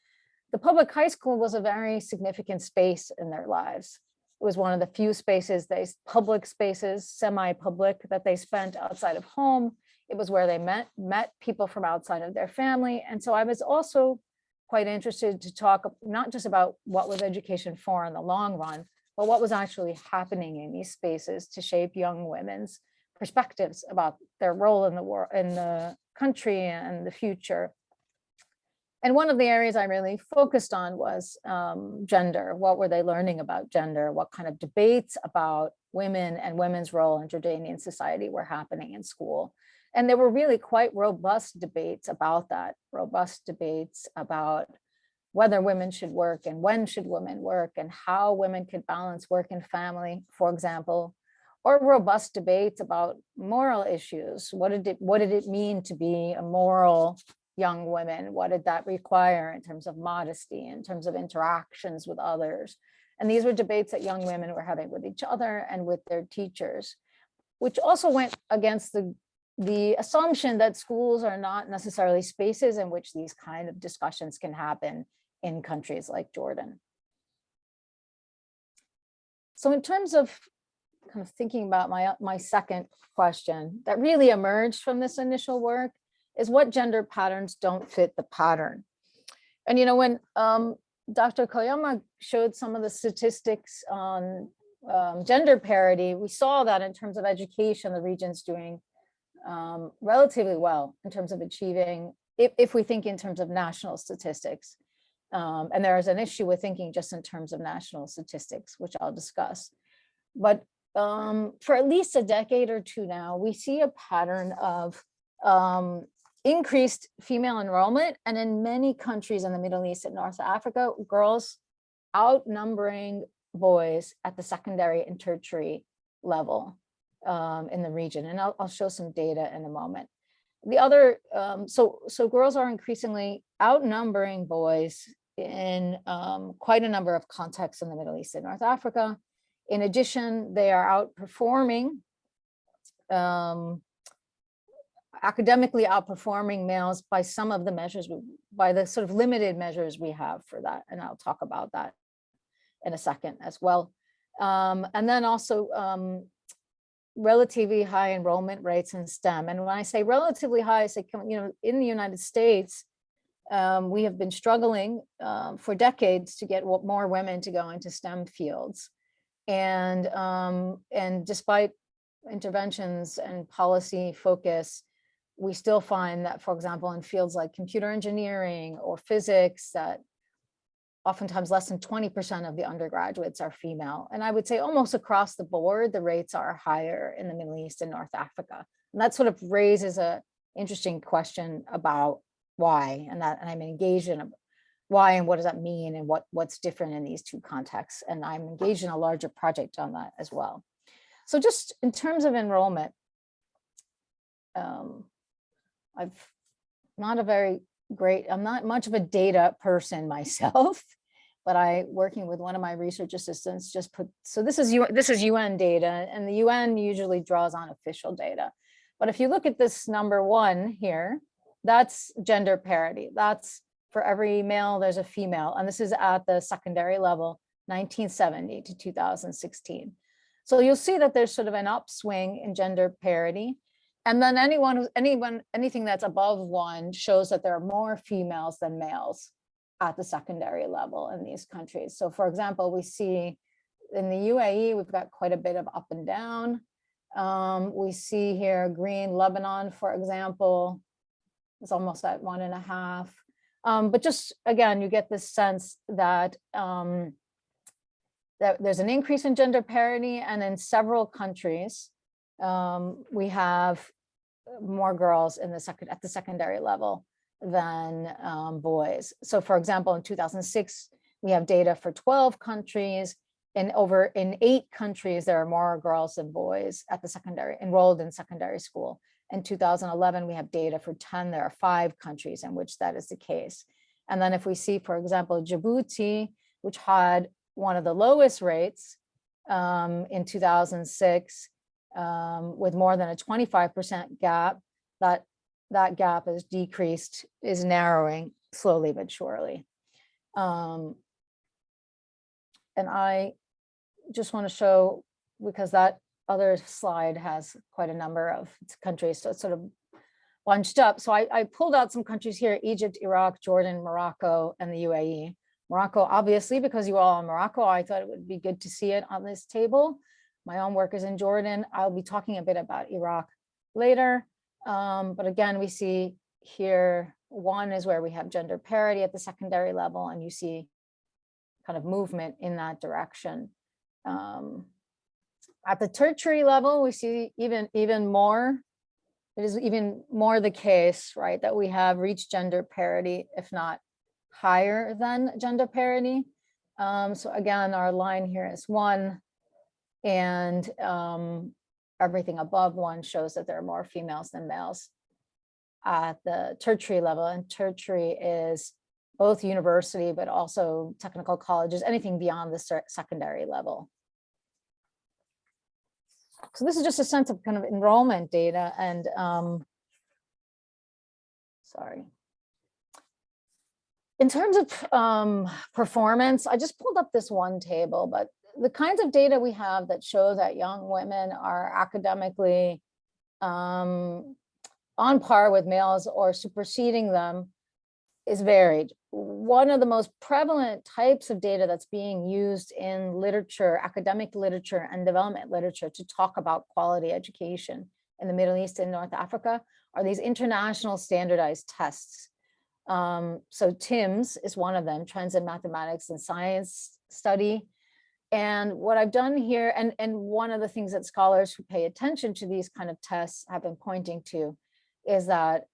The public high school was a very significant space in their lives. It was one of the few spaces, public spaces, semi-public, that they spent outside of home. It was where they met people from outside of their family. And so I was also quite interested to talk not just about what was education for in the long run, but what was actually happening in these spaces to shape young women's perspectives about their role in the world, in the country and the future. And one of the areas I really focused on was gender. What were they learning about gender? What kind of debates about women and women's role in Jordanian society were happening in school? And there were really quite robust debates about that, robust debates about whether women should work and when should women work and how women could balance work and family, for example, or robust debates about moral issues. What did it mean to be a moral young women? What did that require in terms of modesty, in terms of interactions with others? And these were debates that young women were having with each other and with their teachers, which also went against the assumption that schools are not necessarily spaces in which these kind of discussions can happen in countries like Jordan. So in terms of kind of thinking about my second question that really emerged from this initial work is what gender patterns don't fit the pattern. And when Dr. Koryama showed some of the statistics on gender parity, we saw that in terms of education, the region's doing relatively well in terms of achieving, if we think in terms of national statistics. And there is an issue with thinking just in terms of national statistics, which I'll discuss. But for at least a decade or two now, we see a pattern of increased female enrollment, and in many countries in the Middle East and North Africa, girls outnumbering boys at the secondary and tertiary level in the region. And I'll show some data in a moment. The other, so girls are increasingly outnumbering boys in quite a number of contexts in the Middle East and North Africa. In addition, they are outperforming, academically outperforming males by some of the measures, by the sort of limited measures we have for that. And I'll talk about that in a second as well. And then also relatively high enrollment rates in STEM. And when I say relatively high, I say, in the United States, we have been struggling for decades to get more women to go into STEM fields. And despite interventions and policy focus, we still find that, for example, in fields like computer engineering or physics, that oftentimes less than 20% of the undergraduates are female. And I would say almost across the board, the rates are higher in the Middle East and North Africa. And that sort of raises an interesting question about why, and I'm engaged in why and what does that mean and what's different in these two contexts. And I'm engaged in a larger project on that as well. So just in terms of enrollment, I'm not much of a data person myself, but working with one of my research assistants so this is UN data, and the UN usually draws on official data. But if you look at this number 1 here, that's gender parity. That's for every male, there's a female. And this is at the secondary level, 1970 to 2016. So you'll see that there's sort of an upswing in gender parity. And then anything that's above 1 shows that there are more females than males at the secondary level in these countries. So for example, we see in the UAE, we've got quite a bit of up and down. We see here green Lebanon, for example, is almost at 1.5. But just again, you get this sense that that there's an increase in gender parity, and in several countries, we have more girls at the secondary level than boys. So for example, in 2006, we have data for 12 countries, and in 8 countries, there are more girls than boys at the enrolled in secondary school. In 2011, we have data for 10, there are 5 countries in which that is the case. And then if we see, for example, Djibouti, which had one of the lowest rates in 2006, with more than a 25% gap. That gap is decreased, is narrowing slowly but surely. And I just want to show, because that other slide has quite a number of countries, so it's sort of bunched up. So I pulled out some countries here: Egypt, Iraq, Jordan, Morocco, and the UAE. Morocco, obviously, because you all are in Morocco, I thought it would be good to see it on this table. My own work is in Jordan. I'll be talking a bit about Iraq later. But again, we see here, one is where we have gender parity at the secondary level, and you see kind of movement in that direction. At the tertiary level, we see even more. It is even more the case, right, that we have reached gender parity, if not higher than gender parity. So again, our line here is 1, and everything above 1 shows that there are more females than males at the tertiary level. And tertiary is both university, but also technical colleges, anything beyond the secondary level. So this is just a sense of kind of enrollment data. And sorry. In terms of performance, I just pulled up this one table, but the kinds of data we have that show that young women are academically on par with males or superseding them is varied. One of the most prevalent types of data that's being used in literature, academic literature and development literature, to talk about quality education in the Middle East and North Africa are these international standardized tests. So TIMSS is one of them, Trends in Mathematics and Science Study. And what I've done here, and one of the things that scholars who pay attention to these kind of tests have been pointing to, is that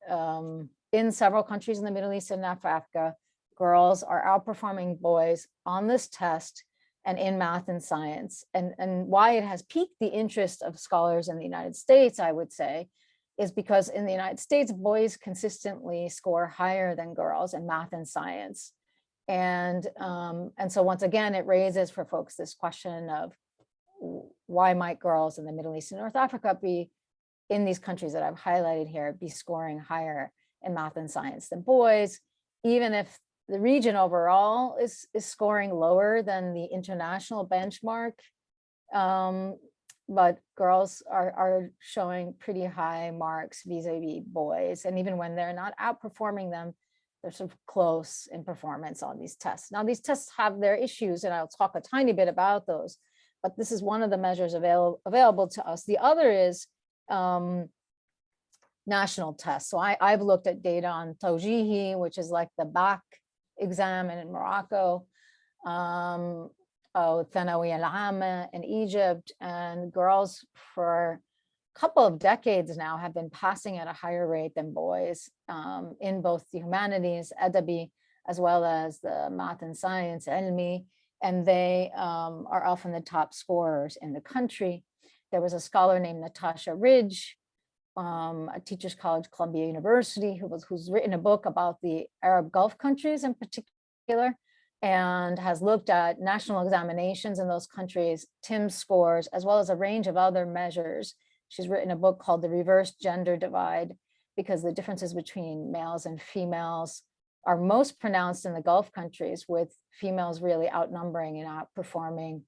in several countries in the Middle East and North Africa, girls are outperforming boys on this test and in math and science. And why it has piqued the interest of scholars in the United States, I would say, is because in the United States, boys consistently score higher than girls in math and science. And so once again, it raises for folks this question of why might girls in the Middle East and North Africa be, in these countries that I've highlighted here, be scoring higher in math and science than boys, even if the region overall is scoring lower than the international benchmark. But girls are showing pretty high marks vis-a-vis boys. And even when they're not outperforming them, they're sort of close in performance on these tests. Now, these tests have their issues, and I'll talk a tiny bit about those, but this is one of the measures available to us. The other is national tests. So I've looked at data on Tawjihi, which is like the back exam in Morocco, Thanawi al-Amma in Egypt, and girls for a couple of decades now have been passing at a higher rate than boys in both the humanities, Adabi, as well as the math and science, Ilmi, and they are often the top scorers in the country. There was a scholar named Natasha Ridge, at Teachers College, Columbia University, who's written a book about the Arab Gulf countries in particular, and has looked at national examinations in those countries, TIMSS scores, as well as a range of other measures. She's written a book called The Reverse Gender Divide, because the differences between males and females are most pronounced in the Gulf countries, with females really outnumbering and outperforming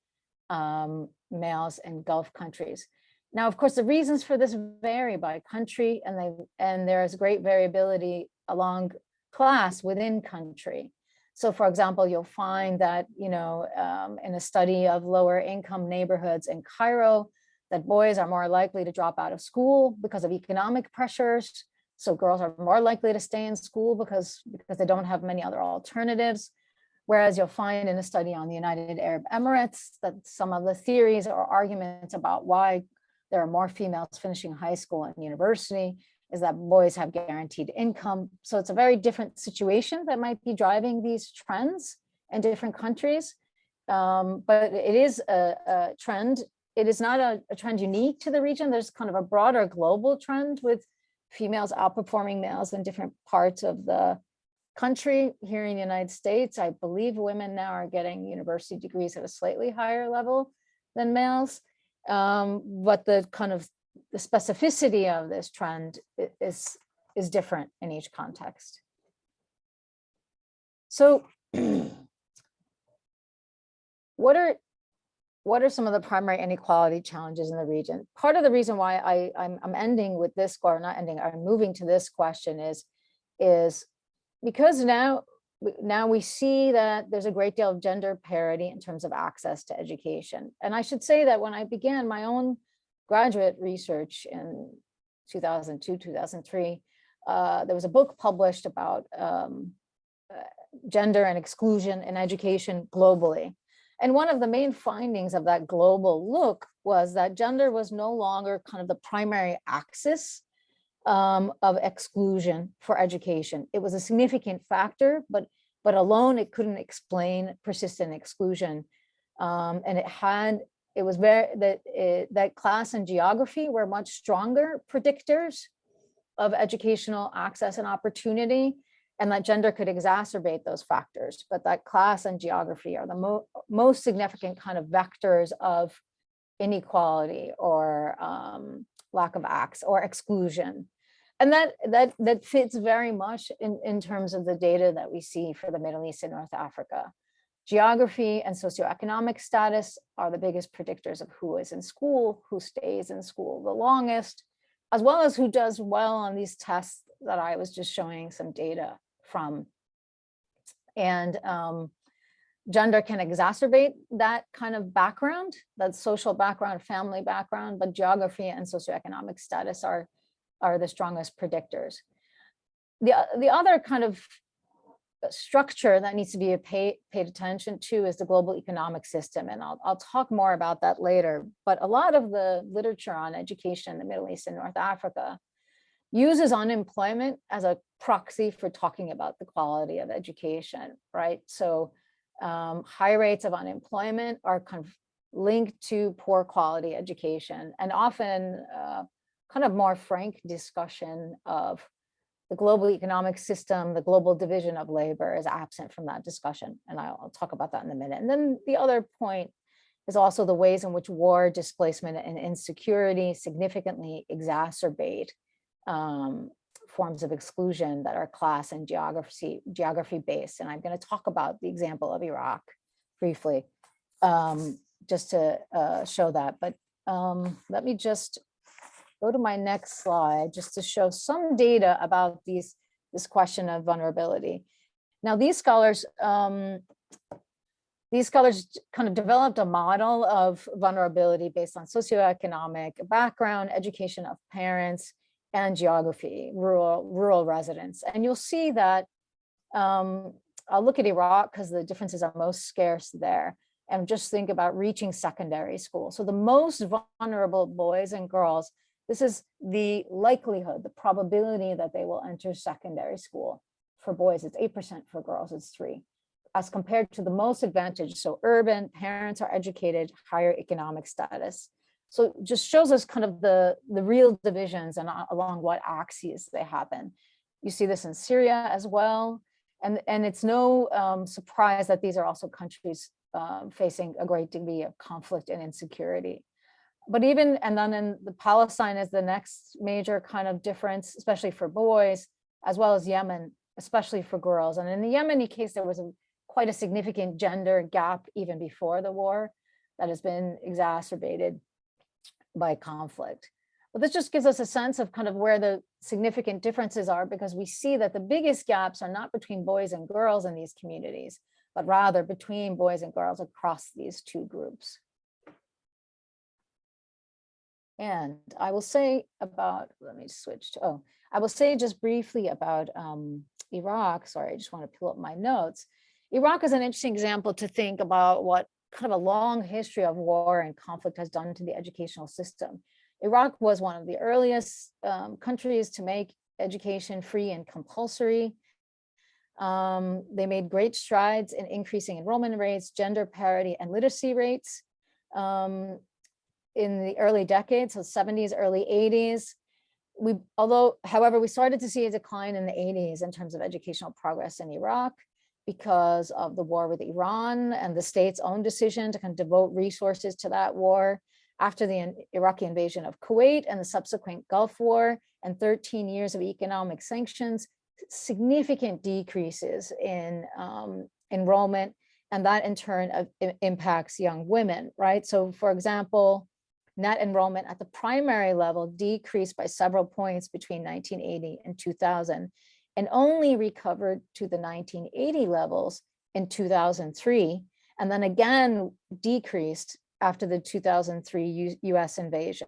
males in Gulf countries. Now, of course, the reasons for this vary by country, and there is great variability along class within country. So, for example, you'll find that, in a study of lower income neighborhoods in Cairo, that boys are more likely to drop out of school because of economic pressures. So girls are more likely to stay in school because they don't have many other alternatives. Whereas you'll find in a study on the United Arab Emirates that some of the theories or arguments about why there are more females finishing high school and university is that boys have guaranteed income. So it's a very different situation that might be driving these trends in different countries. But it is a trend. It is not a trend unique to the region. There's kind of a broader global trend with females outperforming males in different parts of the country. Here in the United States, I believe women now are getting university degrees at a slightly higher level than males. But the kind of the specificity of this trend is different in each context. So what are some of the primary inequality challenges in the region? Part of the reason why I'm ending with this, or not ending, I'm moving to this question is because now we see that there's a great deal of gender parity in terms of access to education. And I should say that when I began my own graduate research in 2002, 2003, there was a book published about gender and exclusion in education globally. And one of the main findings of that global look was that gender was no longer kind of the primary axis of exclusion for education. It was a significant factor, but alone it couldn't explain persistent exclusion. And it was very that class and geography were much stronger predictors of educational access and opportunity, and that gender could exacerbate those factors, but that class and geography are the most significant kind of vectors of inequality or lack of access or exclusion. And that fits very much in terms of the data that we see for the Middle East and North Africa. Geography and socioeconomic status are the biggest predictors of who is in school, who stays in school the longest, as well as who does well on these tests that I was just showing some data from. And gender can exacerbate that kind of background, that social background, family background, but geography and socioeconomic status are the strongest predictors. The other kind of structure that needs to be paid attention to is the global economic system. And I'll talk more about that later. But a lot of the literature on education in the Middle East and North Africa uses unemployment as a proxy for talking about the quality of education, right? So high rates of unemployment are kind of linked to poor quality education, and often kind of more frank discussion of the global economic system, the global division of labor is absent from that discussion. And I'll talk about that in a minute. And then the other point is also the ways in which war, displacement, and insecurity significantly exacerbate forms of exclusion that are class and geography based. And I'm going to talk about the example of Iraq briefly, just to show that. But let me just go to my next slide just to show some data about this question of vulnerability. Now, these scholars kind of developed a model of vulnerability based on socioeconomic background, education of parents, and geography, rural residents. And you'll see that I'll look at Iraq because the differences are most scarce there, and just think about reaching secondary school. So the most vulnerable boys and girls, this is the likelihood, the probability that they will enter secondary school. For boys, it's 8%, for girls, it's 3%, as compared to the most advantaged. So urban, parents are educated, higher economic status. So it just shows us kind of the real divisions and along what axes they happen. You see this in Syria as well. And it's no surprise that these are also countries facing a great degree of conflict and insecurity. But even, and then in the Palestine is the next major kind of difference, especially for boys, as well as Yemen, especially for girls. And in the Yemeni case, there was quite a significant gender gap even before the war that has been exacerbated by conflict. But this just gives us a sense of kind of where the significant differences are, because we see that the biggest gaps are not between boys and girls in these communities, but rather between boys and girls across these two groups. And I will say about, let me switch to, I will say just briefly about Iraq. Sorry, I just want to pull up my notes. Iraq is an interesting example to think about what kind of a long history of war and conflict has done to the educational system. Iraq was one of the earliest countries to make education free and compulsory. They made great strides in increasing enrollment rates, gender parity, and literacy rates in the early decades, so 70s, early 80s. However, we started to see a decline in the 80s in terms of educational progress in Iraq. because of the war with Iran and the state's own decision to kind of devote resources to that war. After the Iraqi invasion of Kuwait and the subsequent Gulf War and 13 years of economic sanctions, significant decreases in enrollment, and that in turn impacts young women, right? So for example, net enrollment at the primary level decreased by several points between 1980 and 2000, and only recovered to the 1980 levels in 2003, and then again decreased after the 2003 US invasion.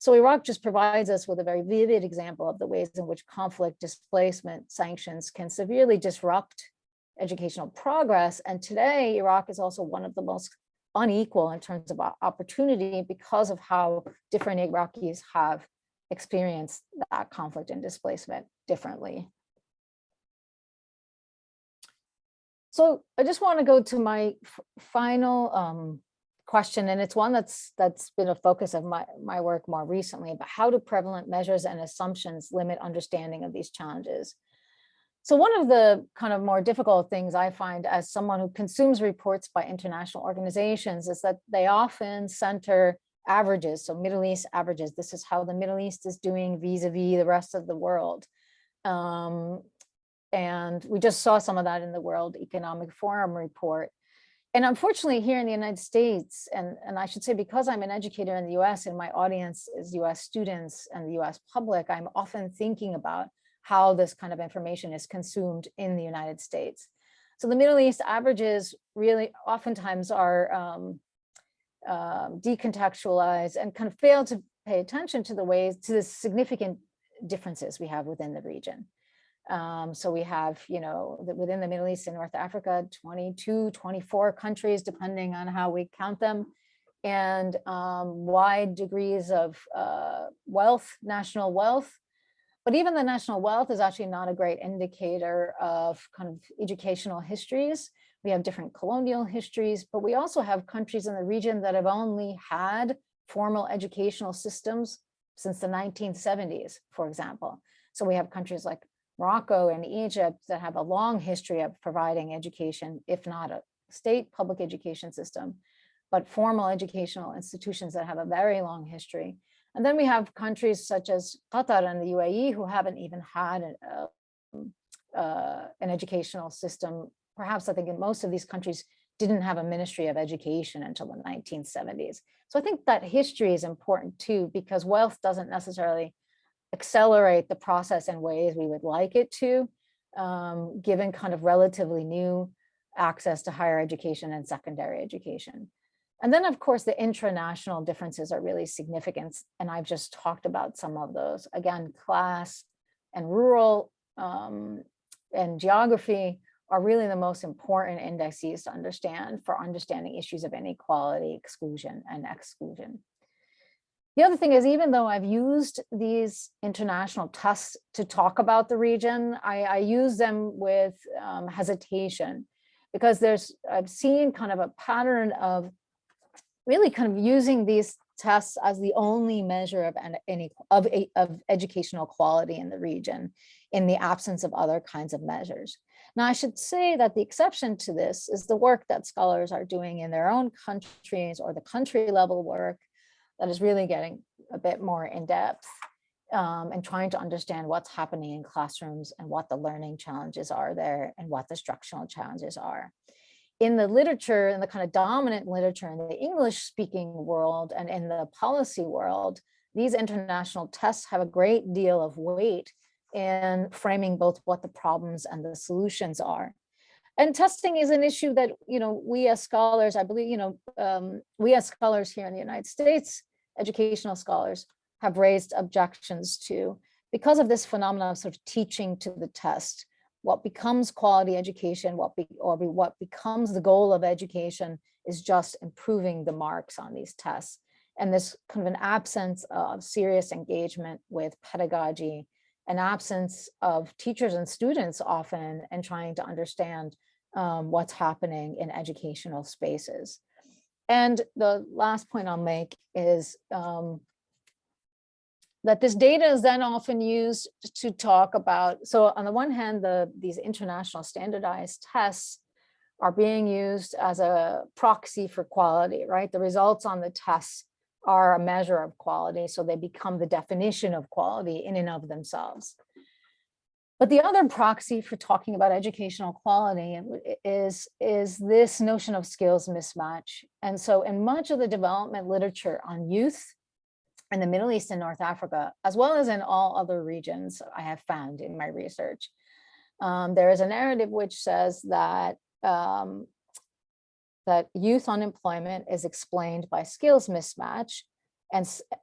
So Iraq just provides us with a very vivid example of the ways in which conflict, displacement, sanctions can severely disrupt educational progress. And today, Iraq is also one of the most unequal in terms of opportunity because of how different Iraqis have experienced that conflict and displacement differently. So I just want to go to my final question, and it's one that's been a focus of my work more recently, about how do prevalent measures and assumptions limit understanding of these challenges? So one of the kind of more difficult things I find as someone who consumes reports by international organizations is that they often center averages, so Middle East averages. This is how the Middle East is doing vis-a-vis the rest of the world. And we just saw some of that in the World Economic Forum report. And unfortunately, here in the United States, and I should say because I'm an educator in the US and my audience is US students and the US public, I'm often thinking about how this kind of information is consumed in the United States. So the Middle East averages really oftentimes are decontextualized and kind of fail to pay attention to the significant differences we have within the region. So we have, within the Middle East and North Africa, 22, 24 countries, depending on how we count them, and wide degrees of wealth, national wealth. But even the national wealth is actually not a great indicator of kind of educational histories. We have different colonial histories, but we also have countries in the region that have only had formal educational systems since the 1970s, for example. So we have countries like Morocco and Egypt that have a long history of providing education, if not a state public education system, but formal educational institutions that have a very long history. And then we have countries such as Qatar and the UAE who haven't even had an educational system. Perhaps I think in most of these countries didn't have a Ministry of Education until the 1970s. So I think that history is important too, because wealth doesn't necessarily accelerate the process in ways we would like it to, given kind of relatively new access to higher education and secondary education. And then, of course, the intranational differences are really significant. And I've just talked about some of those. Again, class and rural and geography are really the most important indices to understand for understanding issues of inequality, exclusion, and exclusion. The other thing is, even though I've used these international tests to talk about the region, I use them with hesitation, because I've seen kind of a pattern of really kind of using these tests as the only measure of educational quality in the region, in the absence of other kinds of measures. Now, I should say that the exception to this is the work that scholars are doing in their own countries, or the country level work that is really getting a bit more in depth and trying to understand what's happening in classrooms and what the learning challenges are there and what the structural challenges are. In the literature, in the kind of dominant literature in the English speaking world and in the policy world, these international tests have a great deal of weight in framing both what the problems and the solutions are. And testing is an issue that, we as scholars, I believe, we as scholars here in the United States, educational scholars, have raised objections to, because of this phenomenon of sort of teaching to the test. What becomes quality education, what becomes the goal of education is just improving the marks on these tests. And this kind of an absence of serious engagement with pedagogy, an absence of teachers and students often, and trying to understand what's happening in educational spaces. And the last point I'll make is that this data is then often used to talk about, so on the one hand, these international standardized tests are being used as a proxy for quality, right? The results on the tests are a measure of quality, so they become the definition of quality in and of themselves. But the other proxy for talking about educational quality is this notion of skills mismatch. And so in much of the development literature on youth in the Middle East and North Africa, as well as in all other regions I have found in my research, there is a narrative which says that that youth unemployment is explained by skills mismatch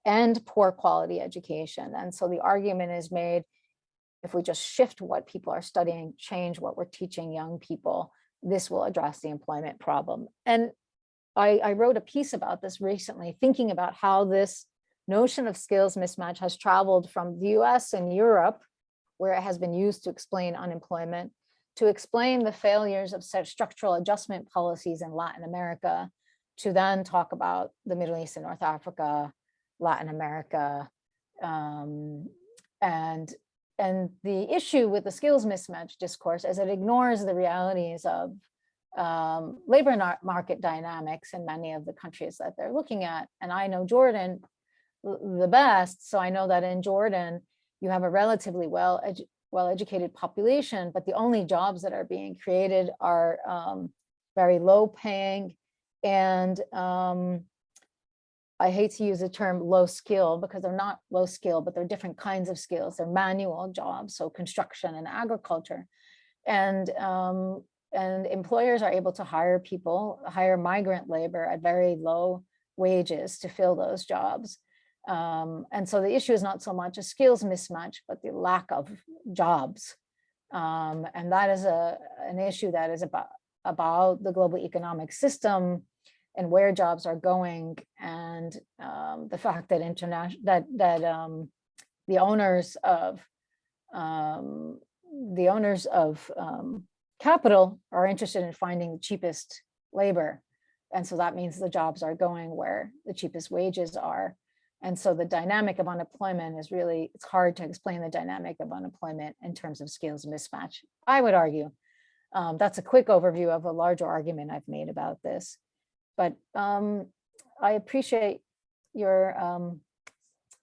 and poor quality education. And so the argument is made, if we just shift what people are studying, change what we're teaching young people, this will address the employment problem. And I wrote a piece about this recently, thinking about how this notion of skills mismatch has traveled from the US and Europe, where it has been used to explain unemployment, to explain the failures of structural adjustment policies in Latin America, to then talk about the Middle East and North Africa, Latin America. And the issue with the skills mismatch discourse is it ignores the realities of labor market dynamics in many of the countries that they're looking at. And I know Jordan the best, so I know that in Jordan, you have a relatively well-educated population, but the only jobs that are being created are very low paying, and I hate to use the term low skill because they're not low skill, but they're different kinds of skills. They're manual jobs, so construction and agriculture. And employers are able to hire migrant labor at very low wages to fill those jobs. And so the issue is not so much a skills mismatch, but the lack of jobs. And that is an issue that is about the global economic system and where jobs are going, and the fact that the owners of capital are interested in finding the cheapest labor, and so that means the jobs are going where the cheapest wages are. And so the dynamic of unemployment is really, it's hard to explain the dynamic of unemployment in terms of skills mismatch, I would argue. That's a quick overview of a larger argument I've made about this. But I appreciate your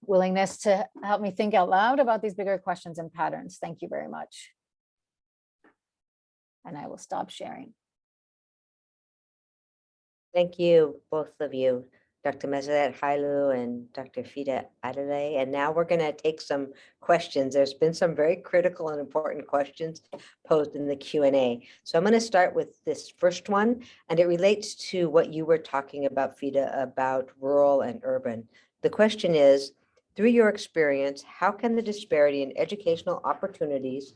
willingness to help me think out loud about these bigger questions and patterns. Thank you very much. And I will stop sharing. Thank you, both of you, Dr. Mesuret Hailu and Dr. Fida Adelaide. And now we're going to take some questions. There's been some very critical and important questions posed in the Q&A. So I'm going to start with this first one, and it relates to what you were talking about, Fida, about rural and urban. The question is, through your experience, how can the disparity in educational opportunities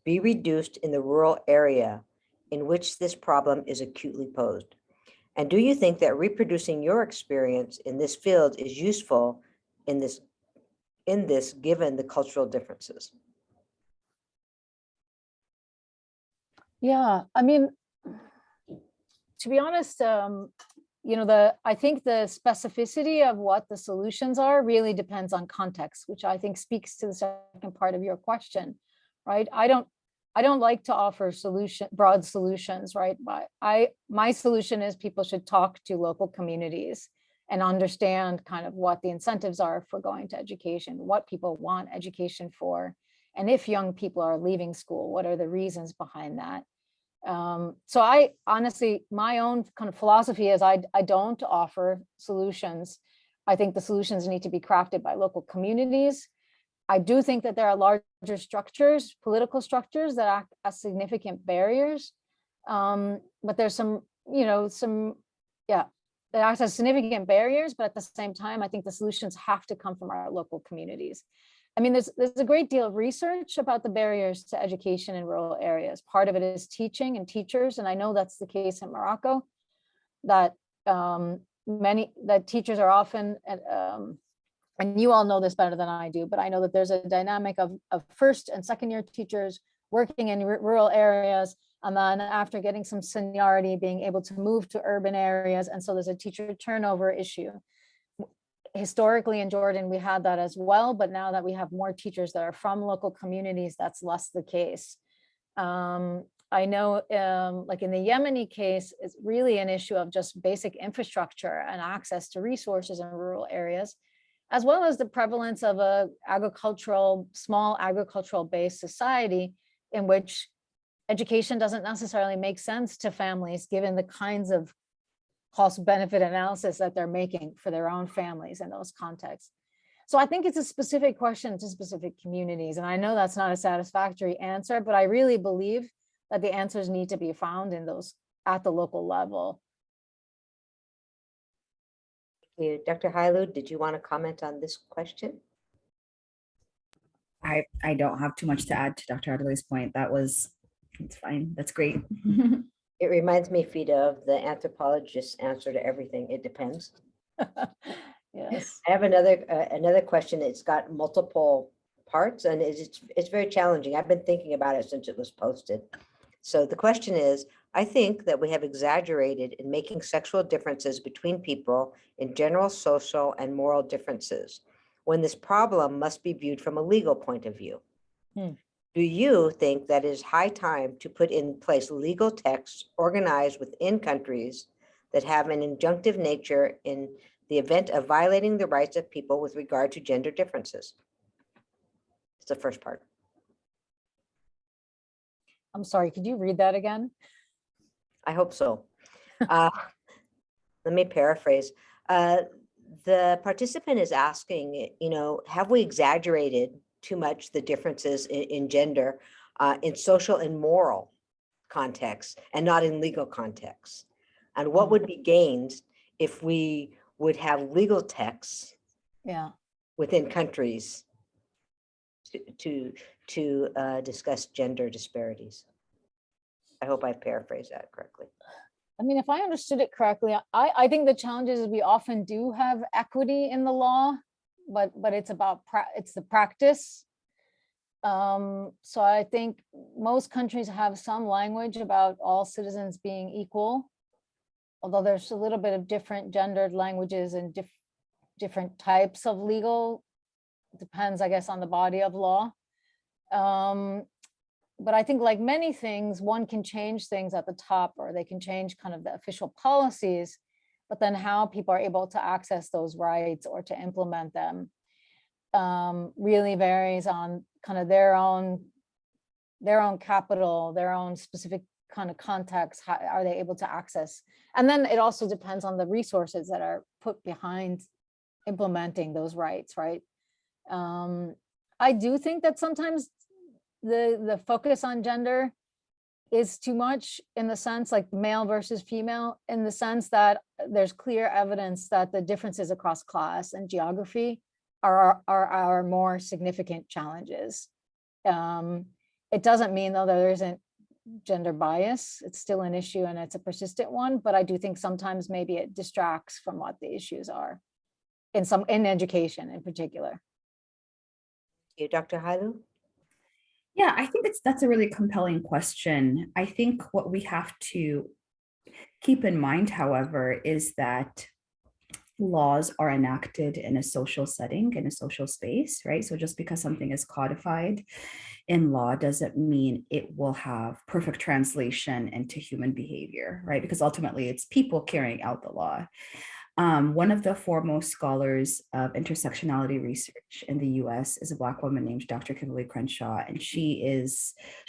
be reduced in the rural area in which this problem is acutely posed? And do you think that reproducing your experience in this field is useful in this given the cultural differences? Yeah, I mean, to be honest, I think the specificity of what the solutions are really depends on context, which I think speaks to the second part of your question, right? I don't like to offer broad solutions, right? My solution is people should talk to local communities and understand kind of what the incentives are for going to education, what people want education for, and if young people are leaving school, what are the reasons behind that? So I honestly, my own kind of philosophy is I don't offer solutions. I think the solutions need to be crafted by local communities. I do think that there are larger structures, political structures that act as significant barriers. But there's that act as significant barriers, but at the same time, I think the solutions have to come from our local communities. I mean, there's a great deal of research about the barriers to education in rural areas. Part of it is teaching and teachers, and I know that's the case in Morocco, that teachers are often, and you all know this better than I do, but I know that there's a dynamic of first and second year teachers working in rural areas, and then after getting some seniority, being able to move to urban areas. And so there's a teacher turnover issue. historically in Jordan, we had that as well, but now that we have more teachers that are from local communities, that's less the case. I know like in the Yemeni case, it's really an issue of just basic infrastructure and access to resources in rural areas, as well as the prevalence of a small agricultural based society in which education doesn't necessarily make sense to families given the kinds of cost benefit analysis that they're making for their own families in those contexts. So I think it's a specific question to specific communities. And I know that's not a satisfactory answer, but I really believe that the answers need to be found in those at the local level. Thank you. Dr. Hailu, did you want to comment on this question? I don't have too much to add to Dr. Adderley's point. It's fine. That's great. It reminds me, Fida, of the anthropologist's answer to everything. It depends. Yes. I have another question. It's got multiple parts and it's very challenging. I've been thinking about it since it was posted. So the question is, I think that we have exaggerated in making sexual differences between people in general social and moral differences, when this problem must be viewed from a legal point of view. Do you think that it is high time to put in place legal texts organized within countries that have an injunctive nature in the event of violating the rights of people with regard to gender differences? It's the first part. I'm sorry, could you read that again? I hope so. Let me paraphrase. The participant is asking, have we exaggerated too much the differences in gender in social and moral contexts and not in legal contexts? And what would be gained if we would have legal texts within countries to discuss gender disparities? I hope I paraphrased that correctly. I mean, if I understood it correctly, I think the challenge is we often do have equity in the law, but it's about it's the practice. So I think most countries have some language about all citizens being equal, although there's a little bit of different gendered languages and different types of legal. Depends, I guess, on the body of law. But I think like many things, one can change things at the top, or they can change kind of the official policies, but then how people are able to access those rights or to implement them really varies on kind of their own capital, their own specific kind of context. How are they able to access? And then it also depends on the resources that are put behind implementing those rights, right? I do think that sometimes the focus on gender is too much, in the sense like male versus female, in the sense that there's clear evidence that the differences across class and geography are more significant challenges. It doesn't mean though that there isn't gender bias. It's still an issue and it's a persistent one, but I do think sometimes maybe it distracts from what the issues are in education in particular. Thank you, Dr. Hailu. Yeah, I think that's a really compelling question. I think what we have to keep in mind, however, is that laws are enacted in a social setting, in a social space, right? So just because something is codified in law doesn't mean it will have perfect translation into human behavior, right? Because ultimately it's people carrying out the law. One of the foremost scholars of intersectionality research in the US is a Black woman named Dr. Kimberly Crenshaw, and she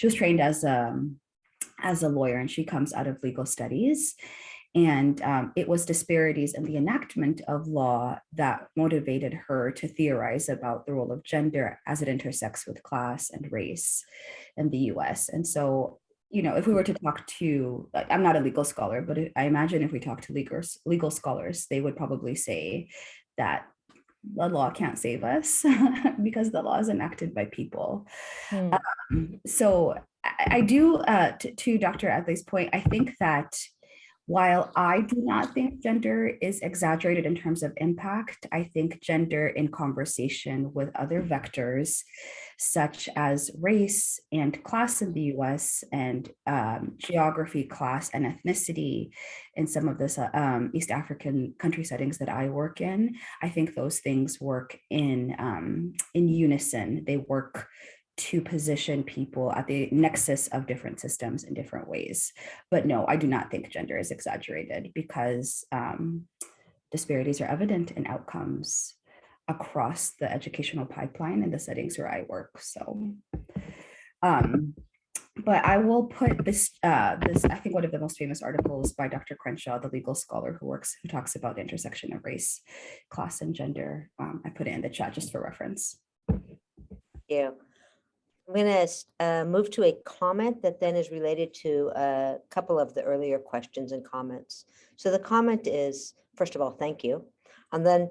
was trained as a lawyer, and she comes out of legal studies. And it was disparities in the enactment of law that motivated her to theorize about the role of gender as it intersects with class and race in the US. And so, if we were to talk to, I'm not a legal scholar, but I imagine if we talk to legal scholars, they would probably say that the law can't save us because the law is enacted by people. So I do, to Dr. Adley's point, I think that While I do not think gender is exaggerated in terms of impact, I think gender in conversation with other vectors, such as race and class in the US, and geography, class, and ethnicity in some of the East African country settings that I work in, I think those things work in unison. They work to position people at the nexus of different systems in different ways. But no, I do not think gender is exaggerated, because disparities are evident in outcomes across the educational pipeline in the settings where I work. So, but I will put this, I think one of the most famous articles by Dr. Crenshaw, the legal scholar who talks about the intersection of race, class, and gender. I put it in the chat just for reference. Yeah. I'm going to move to a comment that then is related to a couple of the earlier questions and comments. So the comment is, first of all, thank you. And then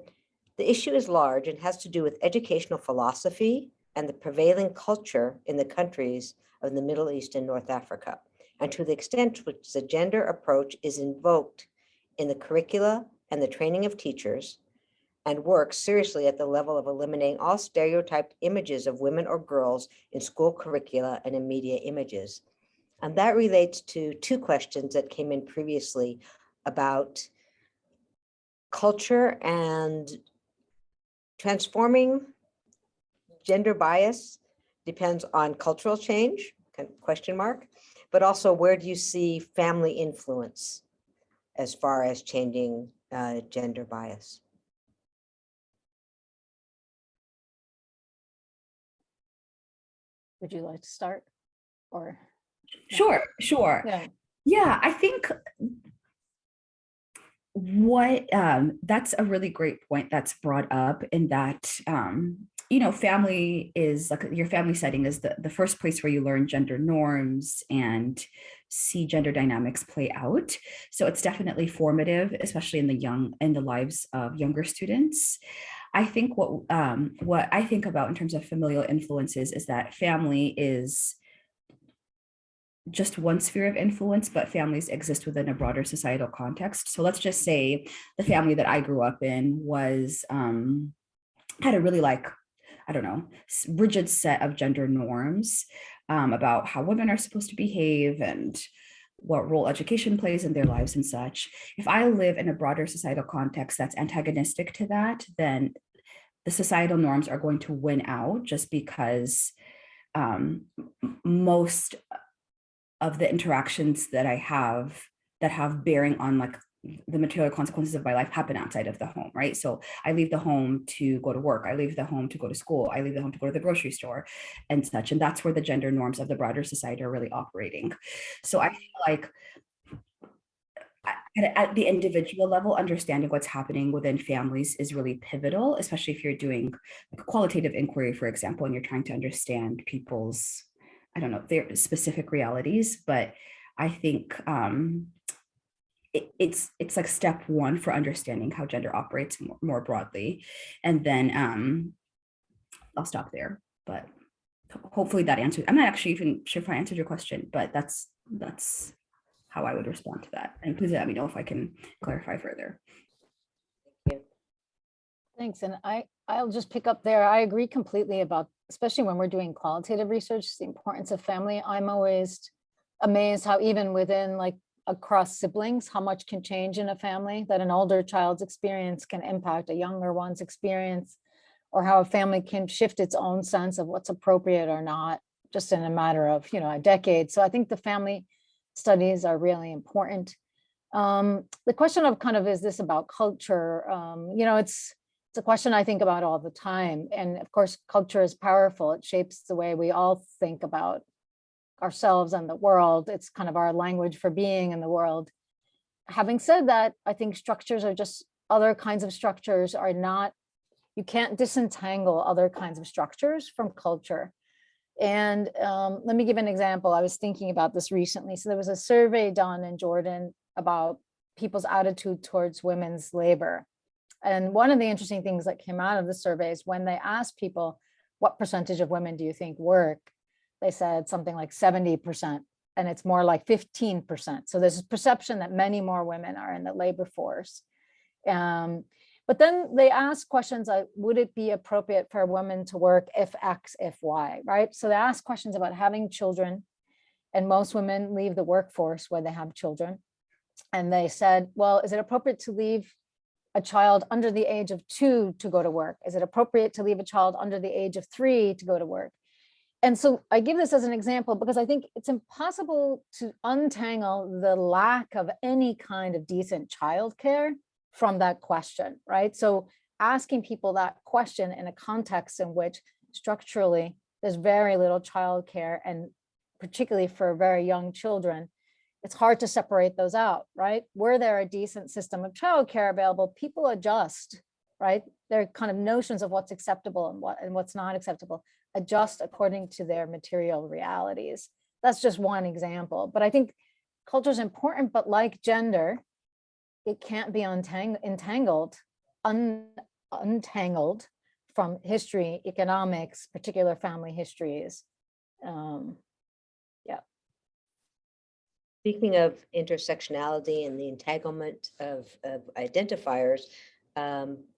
the issue is large and has to do with educational philosophy and the prevailing culture in the countries of the Middle East and North Africa, and to the extent to which the gender approach is invoked in the curricula and the training of teachers, and works seriously at the level of eliminating all stereotyped images of women or girls in school curricula and in media images. And that relates to two questions that came in previously about culture and transforming gender bias depends on cultural change, question mark, but also where do you see family influence as far as changing gender bias? Would you like to start? Or Sure. Yeah, I think that's a really great point that's brought up, in that family is like, your family setting is the first place where you learn gender norms and see gender dynamics play out. So it's definitely formative, especially in the lives of younger students. I think what I think about in terms of familial influences is that family is just one sphere of influence, but families exist within a broader societal context. So let's just say the family that I grew up in was had a really rigid set of gender norms about how women are supposed to behave and what role education plays in their lives and such. If I live in a broader societal context that's antagonistic to that, then the societal norms are going to win out, just because most of the interactions that I have that have bearing on like the material consequences of my life happen outside of the home, right? So I leave the home to go to work, I leave the home to go to school, I leave the home to go to the grocery store and such. And that's where the gender norms of the broader society are really operating. So I feel like at the individual level, understanding what's happening within families is really pivotal, especially if you're doing like qualitative inquiry, for example, and you're trying to understand people's, I don't know, their specific realities. But I think it's like step one for understanding how gender operates more broadly. And then I'll stop there, but hopefully that answered. I'm not actually even sure if I answered your question, but that's how I would respond to that. And please let me know if I can clarify further. thanks. And I'll just pick up there. I agree completely about, especially when we're doing qualitative research, the importance of family. I'm always amazed how even within like across siblings, how much can change in a family, that an older child's experience can impact a younger one's experience, or how a family can shift its own sense of what's appropriate or not, just in a matter of, a decade. So I think the family studies are really important. The question of kind of, is this about culture? It's a question I think about all the time. And of course, culture is powerful. It shapes the way we all think about ourselves and the world. It's kind of our language for being in the world. Having said that, I think structures are just, other kinds of structures are not, you can't disentangle other kinds of structures from culture. And let me give an example. I was thinking about this recently. So there was a survey done in Jordan about people's attitude towards women's labor. And one of the interesting things that came out of the survey is when they asked people, what percentage of women do you think work? They said something like 70%. and it's more like 15%. So there's a perception that many more women are in the labor force. But then they ask questions like, would it be appropriate for a woman to work if X, if Y, right? So they ask questions about having children, and most women leave the workforce when they have children. And they said, well, is it appropriate to leave a child under the age of 2 to go to work? Is it appropriate to leave a child under the age of 3 to go to work? And so I give this as an example because I think it's impossible to untangle the lack of any kind of decent childcare from that question, right? So asking people that question in a context in which structurally there's very little childcare, and particularly for very young children, it's hard to separate those out, right? Were there a decent system of childcare available, people adjust, right? Their kind of notions of what's acceptable and what's not acceptable adjust according to their material realities. That's just one example. But I think culture is important, but like gender, it can't be untangled from history, economics, particular family histories. Yeah. Speaking of intersectionality and the entanglement of identifiers,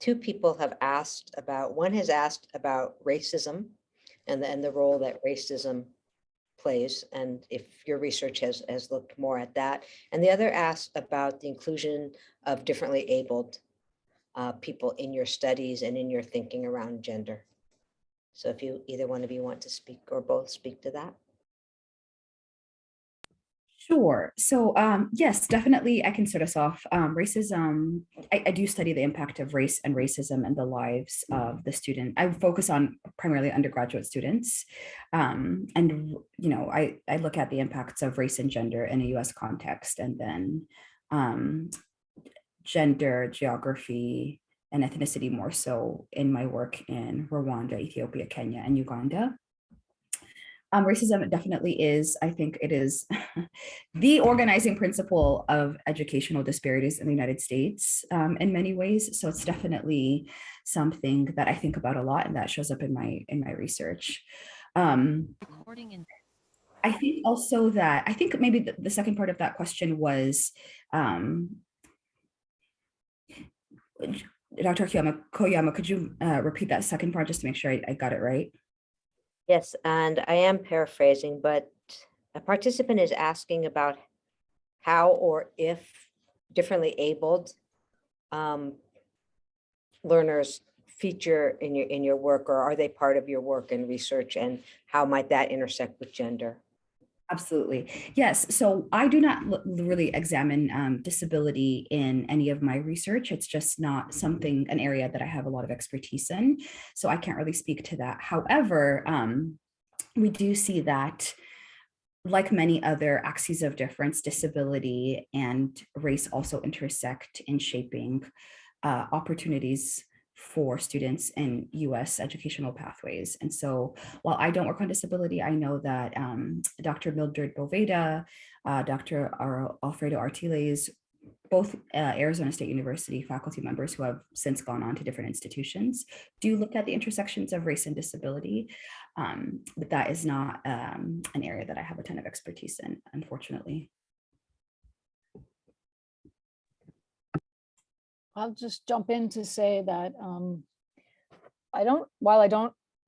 two people have asked about, one has asked about racism and the role that racism plays, and if your research has looked more at that. And the other asked about the inclusion of differently abled people in your studies and in your thinking around gender. So if either one of you want to speak or both speak to that. Sure. So yes, definitely I can start us off. Racism, I do study the impact of race and racism in the lives of the student. I focus on primarily undergraduate students. And, you know, I look at the impacts of race and gender in a US context, and then gender, geography, and ethnicity more so in my work in Rwanda, Ethiopia, Kenya, and Uganda. Racism definitely is, I think it is the organizing principle of educational disparities in the United States in many ways. So it's definitely something that I think about a lot, and that shows up in my research. I think also that, I think maybe the second part of that question was, Dr. Koryama, could you repeat that second part just to make sure I got it right? Yes, and I am paraphrasing, but a participant is asking about how or if differently abled learners feature in your work, or are they part of your work and research, and how might that intersect with gender? Absolutely. Yes. So I do not really examine disability in any of my research. It's just not an area that I have a lot of expertise in. So I can't really speak to that. However, we do see that, like many other axes of difference, disability and race also intersect in shaping opportunities for students in US educational pathways. And so while I don't work on disability, I know that Dr. Mildred Boveda, Dr. Alfredo Artiles, both Arizona State University faculty members who have since gone on to different institutions, do look at the intersections of race and disability. But that is not an area that I have a ton of expertise in, unfortunately. I'll just jump in to say that I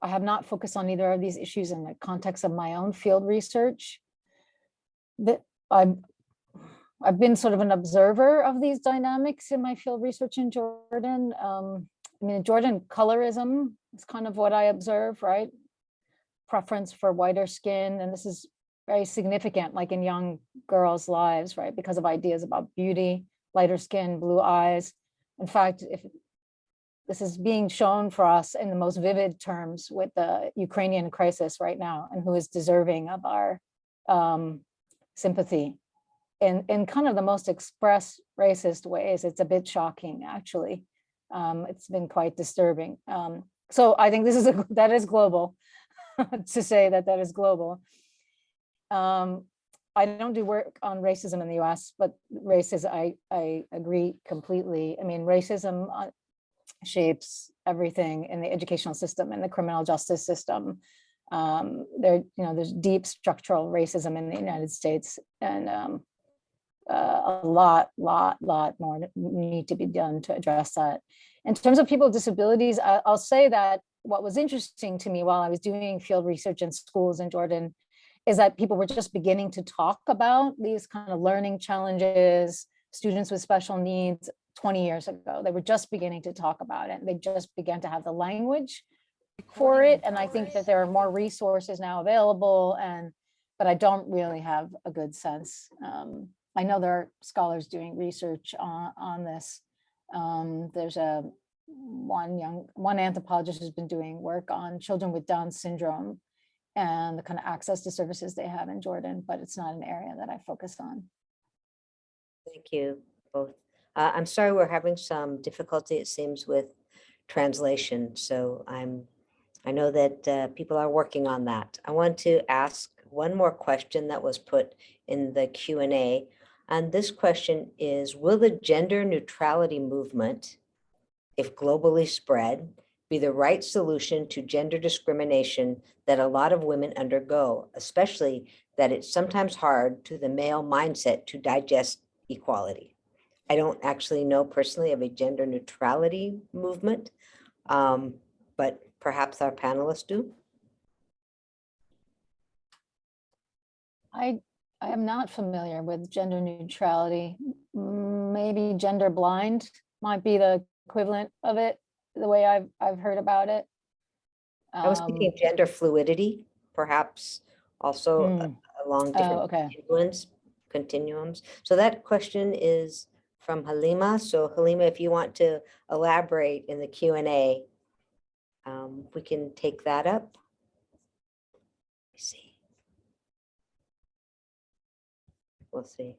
have not focused on either of these issues in the context of my own field research, that I've been sort of an observer of these dynamics in my field research in Jordan. I mean, in Jordan, colorism is kind of what I observe, right? Preference for whiter skin, and this is very significant, like in young girls' lives, right? Because of ideas about beauty, lighter skin, blue eyes. In fact, if this is being shown for us in the most vivid terms with the Ukrainian crisis right now, and who is deserving of our sympathy in kind of the most express racist ways. It's a bit shocking, actually. It's been quite disturbing. So I think that is global, to say that is global. I don't do work on racism in the US, but I agree completely. I mean, racism shapes everything in the educational system and the criminal justice system. There's deep structural racism in the United States, and a lot more need to be done to address that. In terms of people with disabilities, I'll say that what was interesting to me while I was doing field research in schools in Jordan is that people were just beginning to talk about these kind of learning challenges, students with special needs 20 years ago. They were just beginning to talk about it. They just began to have the language for it. And I think that there are more resources now available, but I don't really have a good sense. I know there are scholars doing research on this. There's one anthropologist who's been doing work on children with Down syndrome and the kind of access to services they have in Jordan, but it's not an area that I focus on. Thank you both. I'm sorry we're having some difficulty, it seems, with translation. So I know that people are working on that. I want to ask one more question that was put in the Q&A. And this question is, will the gender neutrality movement, if globally spread, be the right solution to gender discrimination that a lot of women undergo, especially that it's sometimes hard to the male mindset to digest equality? I don't actually know personally of a gender neutrality movement, but perhaps our panelists do. I am not familiar with gender neutrality. Maybe gender blind might be the equivalent of it, the way I've heard about it. I was thinking gender fluidity, perhaps also along different continuums. So that question is from Halima. So Halima, if you want to elaborate in the Q&A, we can take that up. Let's see. We'll see.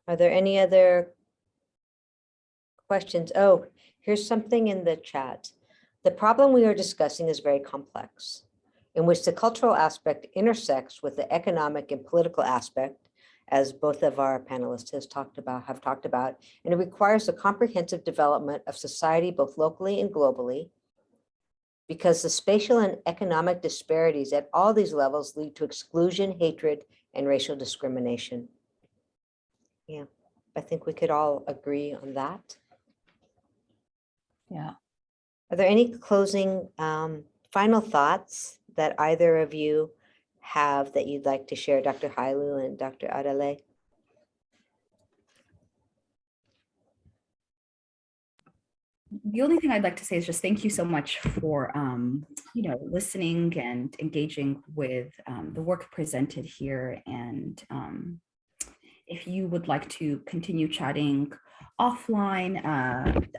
Are there any other questions? Oh, here's something in the chat. The problem we are discussing is very complex, in which the cultural aspect intersects with the economic and political aspect, as both of our panelists have talked about, and it requires the comprehensive development of society, both locally and globally, because the spatial and economic disparities at all these levels lead to exclusion, hatred, and racial discrimination. Yeah, I think we could all agree on that. Yeah. Are there any closing final thoughts that either of you have that you'd like to share, Dr. Hailu and Dr. Adele? The only thing I'd like to say is just thank you so much for listening and engaging with the work presented here. And if you would like to continue chatting offline,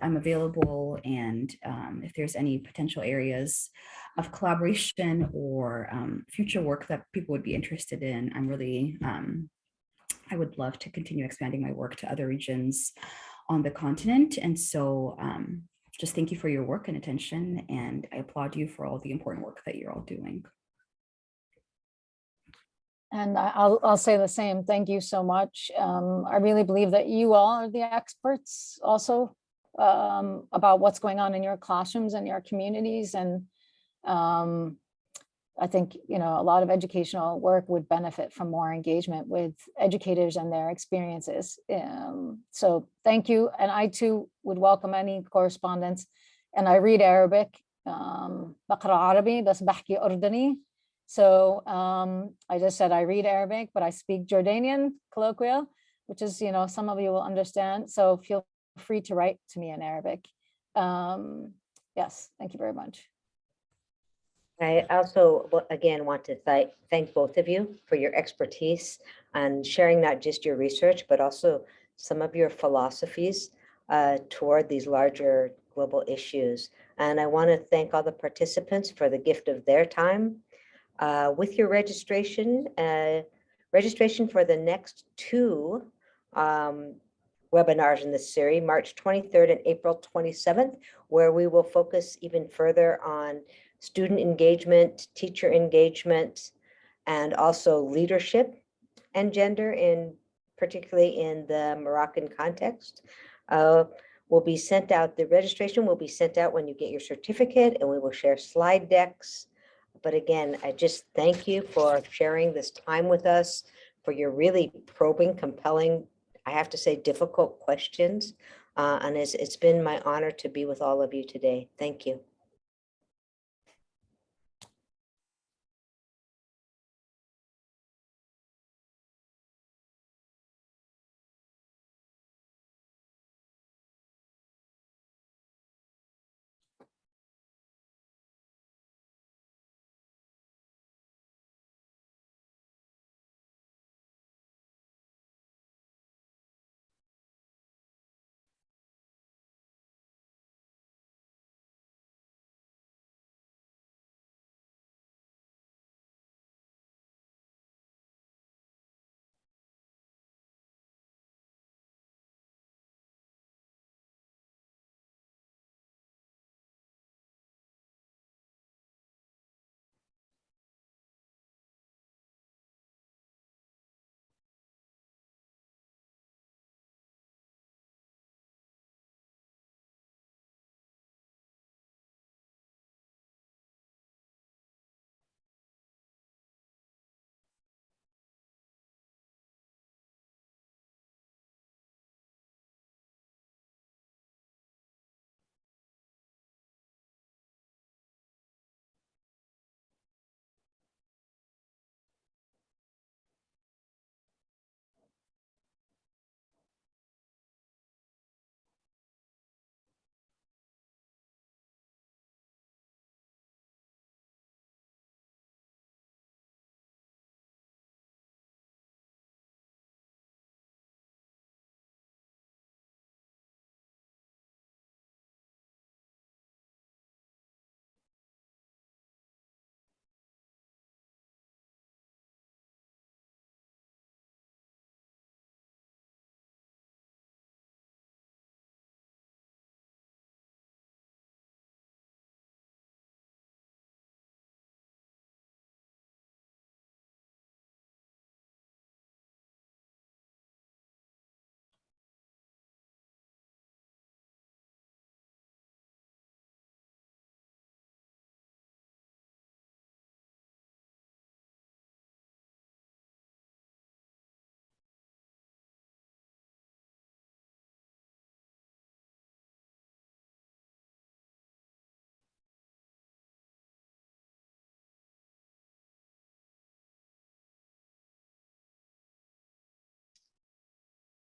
I'm available. And if there's any potential areas of collaboration or future work that people would be interested in, I'm really, I would love to continue expanding my work to other regions on the continent. And so just thank you for your work and attention. And I applaud you for all the important work that you're all doing. And I'll say the same. Thank you so much. I really believe that you all are the experts also about what's going on in your classrooms and your communities. And I think, a lot of educational work would benefit from more engagement with educators and their experiences. So thank you. And I too would welcome any correspondence. And I read Arabic. بقرأ عربي بس بحكي أردني. So I just said I read Arabic, but I speak Jordanian colloquial, which is, some of you will understand. So feel free to write to me in Arabic. Yes, thank you very much. I also, again, want to thank both of you for your expertise and sharing not just your research, but also some of your philosophies toward these larger global issues. And I want to thank all the participants for the gift of their time. With your registration for the next two webinars in this series, March 23rd and April 27th, where we will focus even further on student engagement, teacher engagement, and also leadership and gender, particularly in the Moroccan context. will be sent out. The registration will be sent out when you get your certificate, and we will share slide decks. But again, I just thank you for sharing this time with us, for your really probing, compelling, I have to say, difficult questions. And it's been my honor to be with all of you today. Thank you.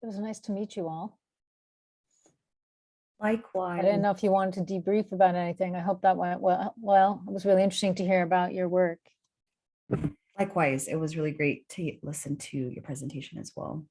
It was nice to meet you all. Likewise. I didn't know if you wanted to debrief about anything. I hope that went well. Well, it was really interesting to hear about your work. Likewise, it was really great to listen to your presentation as well.